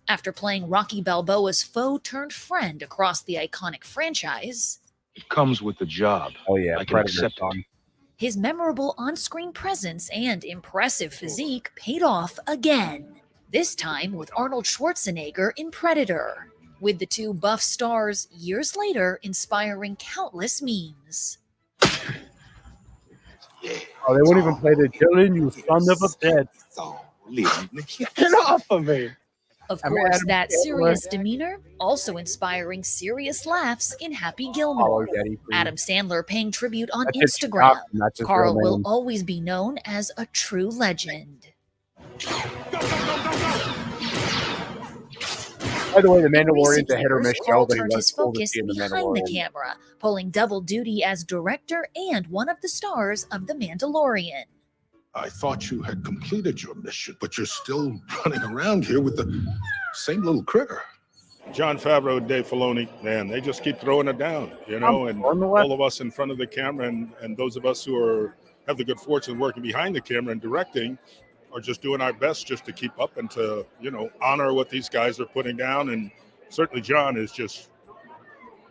Speaker 12: After playing Rocky Balboa's foe turned friend across the iconic franchise,
Speaker 14: It comes with the job.
Speaker 13: Oh, yeah.
Speaker 14: I can
Speaker 13: Predator
Speaker 14: accept
Speaker 13: song.
Speaker 14: it.
Speaker 12: his memorable on-screen presence and impressive physique paid off again, this time with Arnold Schwarzenegger in Predator, with the two buff stars years later inspiring countless memes.
Speaker 13: Oh, they won't even play the Dylan, you son of a bitch.
Speaker 14: Get off of me.
Speaker 12: Of
Speaker 13: I'm
Speaker 12: course,
Speaker 13: Adam
Speaker 12: that
Speaker 13: Sandler.
Speaker 12: serious demeanor also inspiring serious laughs in Happy Gilmore.
Speaker 13: Follow Yeti, please.
Speaker 12: Adam Sandler paying tribute on
Speaker 13: That's his
Speaker 12: Instagram.
Speaker 13: shop, and that's his
Speaker 12: Carl
Speaker 13: real
Speaker 12: will
Speaker 13: name.
Speaker 12: always be known as a true legend.
Speaker 13: By the way, The
Speaker 12: In
Speaker 13: Mandalorian's
Speaker 12: recent
Speaker 13: a hit or
Speaker 12: years,
Speaker 13: miss show,
Speaker 12: Carl
Speaker 13: but he
Speaker 12: turned
Speaker 13: was
Speaker 12: his
Speaker 13: cool to
Speaker 12: focus
Speaker 13: see in The
Speaker 12: behind the
Speaker 13: Mandalorian.
Speaker 12: camera, pulling double duty as director and one of the stars of The Mandalorian.
Speaker 14: I thought you had completed your mission, but you're still running around here with the same little critter.
Speaker 15: John Favreau and Dave Filoni, man, they just keep throwing it down, you know, and all of us in front of the camera and those of us who have the good fortune of working behind the camera and directing are just doing our best just to keep up and to, you know, honor what these guys are putting down. And certainly John is just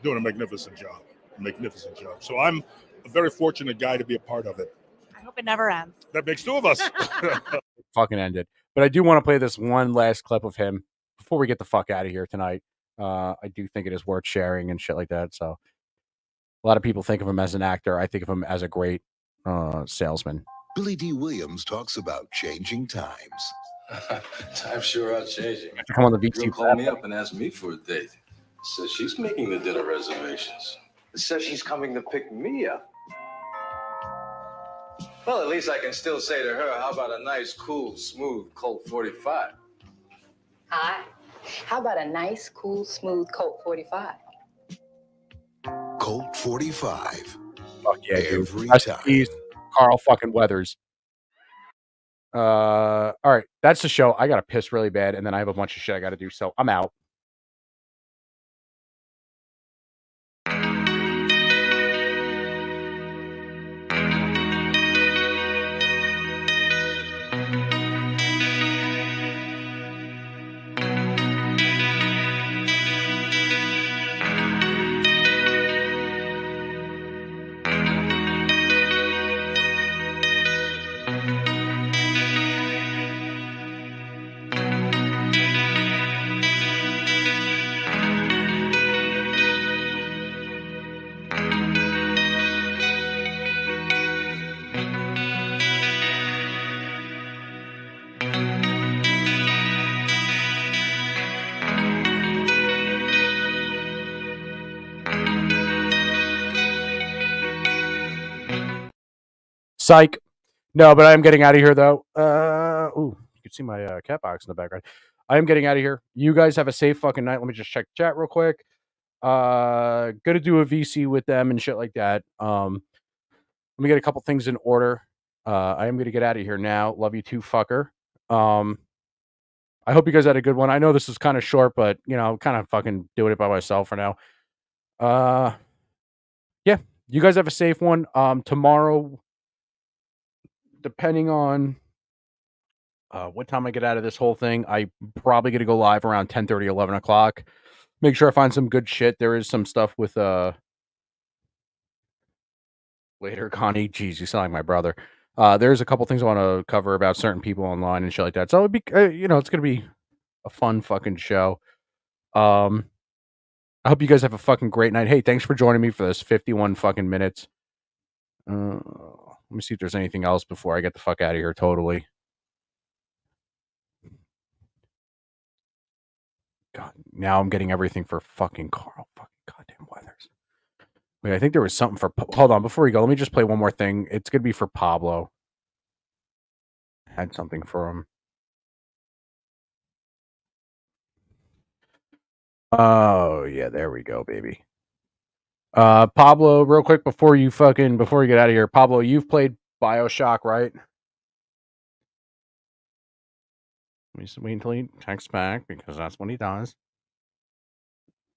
Speaker 15: doing a magnificent job. So I'm a very fortunate guy to be a part of it.
Speaker 20: I hope it never ends.
Speaker 15: That makes two of us.
Speaker 13: Fucking ended. But I do want to play this one last clip of him before we get the fuck out of here tonight. I do think it is worth sharing and shit like that. So a lot of people think of him as an actor. I think of him as a great salesman.
Speaker 25: Billy D. Williams talks about changing times.
Speaker 26: Times sure are changing.
Speaker 13: Come on the VT.
Speaker 26: Girl called me up and asked me for a date. Says she's making the dinner reservations.
Speaker 27: Says she's coming to pick me up. Well, at least I can still say to her, how about a nice, cool, smooth Colt 45?
Speaker 28: Hi. How about a nice, cool, smooth Colt 45?
Speaker 25: Colt 45.
Speaker 13: Fuck yeah, dude.
Speaker 25: Every
Speaker 13: Rest in
Speaker 25: time.
Speaker 13: peace, Carl fucking Weathers. All right, that's the show. I gotta piss really bad, and then I have a bunch of shit I gotta do, so I'm out. Psych. No, but I am getting out of here, though. Ooh, you can see my cat box in the background. I am getting out of here. You guys have a safe fucking night. Let me just check the chat real quick. Gonna do a VC with them and shit like that. Let me get a couple things in order. I am gonna get out of here now. Love you too, fucker. I hope you guys had a good one. I know this is kind of short, but you know, kind of fucking doing it by myself for now. Yeah, you guys have a safe one. Tomorrow, depending on what time I get out of this whole thing, I'm probably gonna go live around 10:30, 11 o'clock. Make sure I find some good shit. There is some stuff with later, Connie. Jeez, you sound like my brother. There's a couple things I want to cover about certain people online and shit like that. So it'd be, you know, it's gonna be a fun fucking show. I hope you guys have a fucking great night. Hey, thanks for joining me for this 51 fucking minutes. Let me see if there's anything else before I get the fuck out of here totally. God, now I'm getting everything for fucking Carl. Fucking goddamn Weathers. Wait, I think there was something for... Hold on, before we go, let me just play one more thing. It's going to be for Pablo. I had something for him. Oh, yeah, there we go, baby. Pablo, real quick, before you get out of here, Pablo, you've played BioShock, right? Let me just wait until he texts back, because that's what he does.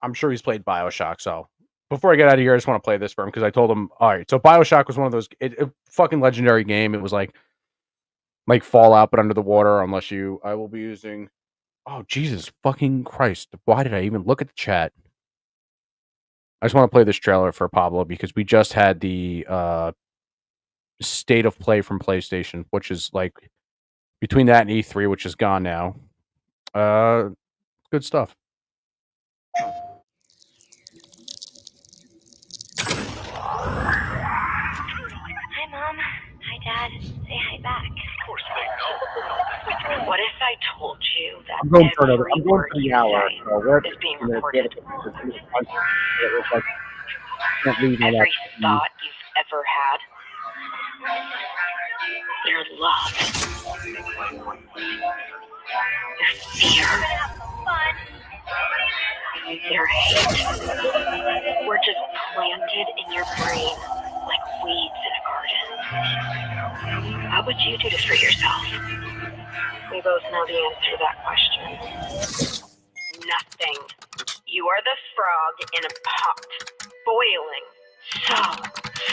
Speaker 13: I'm sure he's played BioShock, so... Before I get out of here, I just want to play this for him, because I told him, all right, so BioShock was one of those... It fucking legendary game. It was like Fallout, but under the water, unless you... I will be using... Oh, Jesus fucking Christ. Why did I even look at the chat? I just want to play this trailer for Pablo, because we just had the state of play from PlayStation, which is like between that and E3, which is gone now. Good stuff.
Speaker 1: Hi, Mom. Hi, Dad. Say hi back. Of course I know. What if I told you that
Speaker 13: I'm going for
Speaker 1: you
Speaker 13: the hour.
Speaker 1: say is being recorded? Every thought you've ever had. Your love. Your fear. Your hate. Were just planted in your brain like weeds in a garden. What would you do to free yourself? We both know the answer to that question. Nothing. You are the frog in a pot, boiling so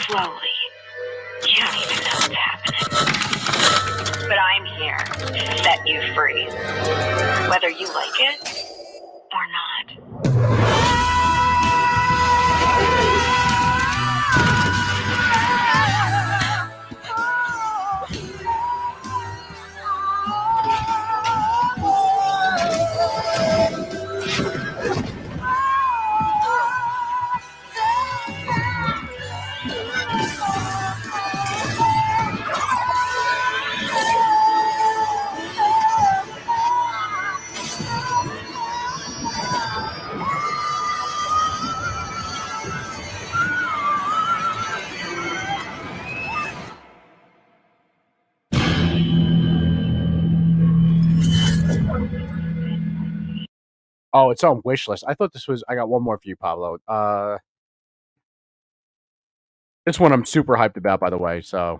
Speaker 1: slowly. You don't even know what's happening. But I'm here to set you free. Whether you like it or not.
Speaker 13: Oh, it's on wish list. I thought this was... I got one more for you, Pablo. This one I'm super hyped about, by the way, so...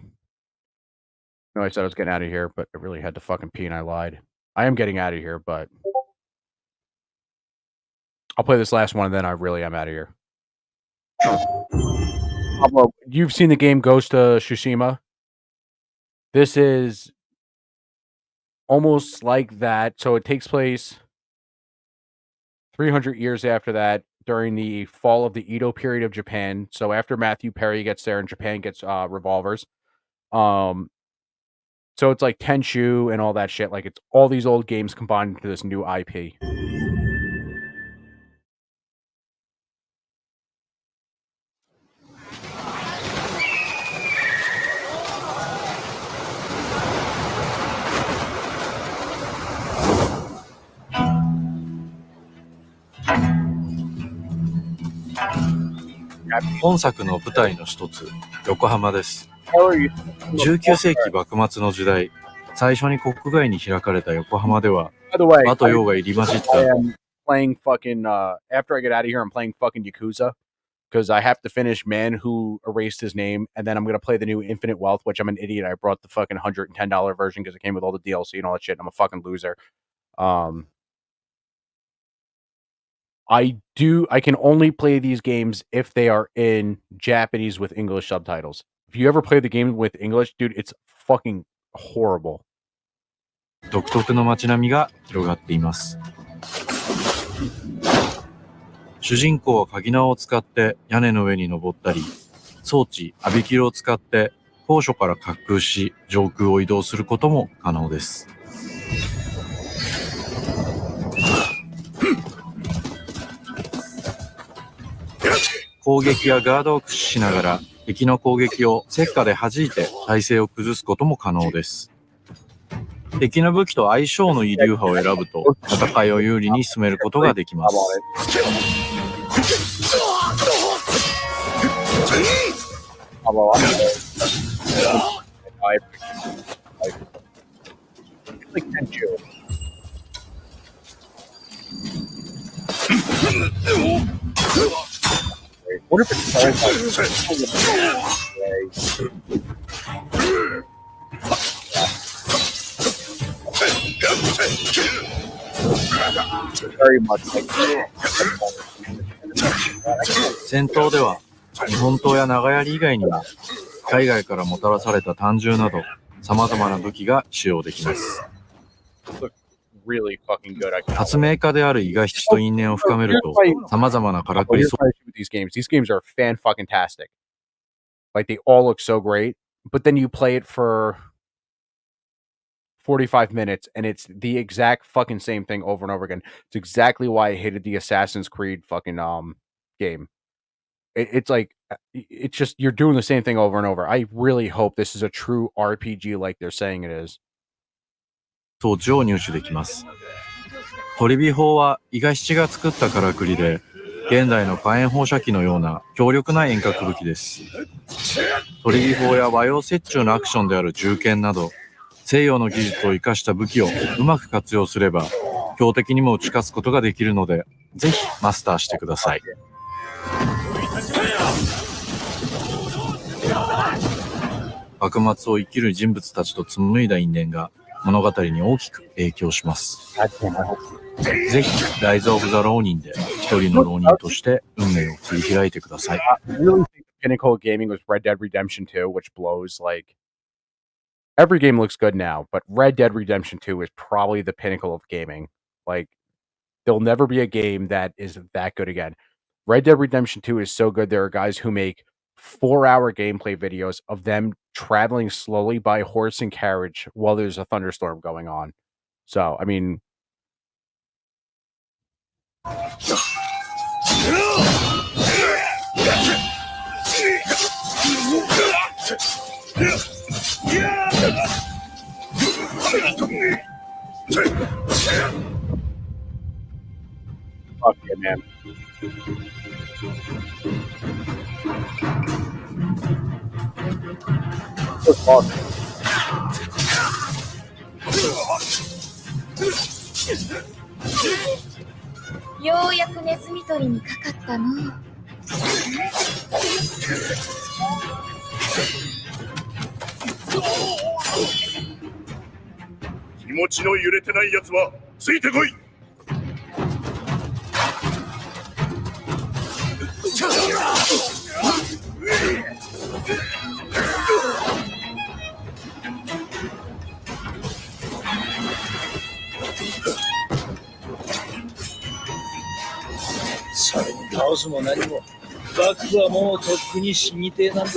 Speaker 13: I know I said I was getting out of here, but I really had to fucking pee and I lied. I am getting out of here, but... I'll play this last one and then I really am out of here. Pablo, you've seen the game Ghost of Tsushima? This is almost like that. So it takes place 300 years after that, during the fall of the Edo period of Japan. So after Matthew Perry gets there and Japan gets revolvers. So it's like Tenchu and all that shit. Like it's all these old games combined into this new IP.
Speaker 3: 「本作の舞台の一つ、横浜です。19世紀幕末の時代、最初に国外に開かれた横浜では、和と洋が入り混じった
Speaker 13: playing fucking after I get out of here, I'm playing fucking Yakuza because I have to finish Man Who Erased His Name, and then I'm gonna play the new Infinite Wealth, which I'm an idiot. I brought the fucking $110 version because it came with all the DLC and all that shit. I'm a fucking loser. I can only play these games if they are in Japanese with English subtitles. If you ever play the game with English, dude, it's fucking horrible.
Speaker 3: 独特の街並みが広がっています。主人公は鍵縄を使って屋根の上に登ったり、装置アビキルを使って高所から滑空し上空を移動することも可能です。攻撃やガードを駆使しながら敵の攻撃を石火で弾いて体勢を崩すことも可能です。敵の武器と相性のいい流派を選ぶと戦いを有利に進めることができます。
Speaker 13: What if it's very much like
Speaker 3: 戦闘では日本刀や長槍以外にも海外からもたらされた単銃など様々な武器が使用できます。
Speaker 13: really fucking good.
Speaker 3: 発明家である伊賀七と因縁を深めると様々なからくり。
Speaker 13: These games are fan fucking tastic. Like they all look so great, but then you play it for 45 minutes and it's the exact fucking same thing over and over again. It's exactly why I hated the Assassin's Creed fucking game. It's like it's just you're doing the same thing over and over. I really hope this is a true RPG like they're saying it is.
Speaker 3: 装置を入手できます。取り火砲は伊賀七が作ったからくりで、現代の火炎放射器のような強力な遠隔武器です。取り火砲や和洋折衷のアクションである銃剣など、西洋の技術を生かした武器をうまく活用すれば、標的にも打ち勝つことができるので、ぜひマスターしてください。幕末を生きる人物たちと紡いだ因縁が物語に大きく影響します。ぜひ、ライズ・オブ・ザ・浪人で一人の浪人として運命を切り開いてください。
Speaker 13: I really think the pinnacle of gaming was Red Dead Redemption 2, which blows. Like every game looks good now, but Red Dead Redemption 2 is probably the pinnacle of gaming. Like there'll never be a game that is that good again. Red Dead Redemption 2 is so good. There are guys who make 4-hour gameplay videos of them traveling slowly by horse and carriage while there's a thunderstorm going on. So, I mean, fuck yeah, man. That's awesome.
Speaker 12: ようやくネズミ捕りにかかったの。
Speaker 5: 気持ちの揺れてないやつはついてこい。
Speaker 6: それに倒すも何もバックはもうとっくに死にてえなんで。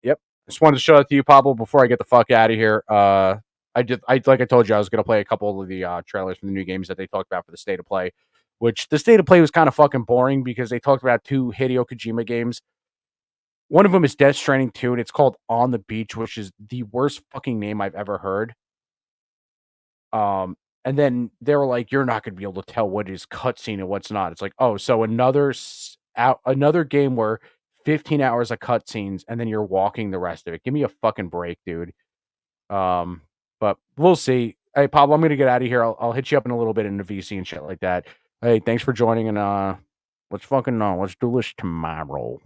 Speaker 13: Yep. Just wanted to show it to you, Pablo, before I get the fuck out of here. I like I told you, I was gonna play a couple of the trailers from the new games that they talked about for the state of play, which the state of play was kind of fucking boring because they talked about 2 Hideo Kojima games. One of them is Death Stranding 2, and it's called On the Beach, which is the worst fucking name I've ever heard. And then they were like, "You're not going to be able to tell what is cutscene and what's not." It's like, oh, so another game where 15 hours of cutscenes, and then you're walking the rest of it. Give me a fucking break, dude. But we'll see. Hey, Pablo, I'm gonna get out of here. I'll hit you up in a little bit in the VC and shit like that. Hey, thanks for joining, and let's do this tomorrow.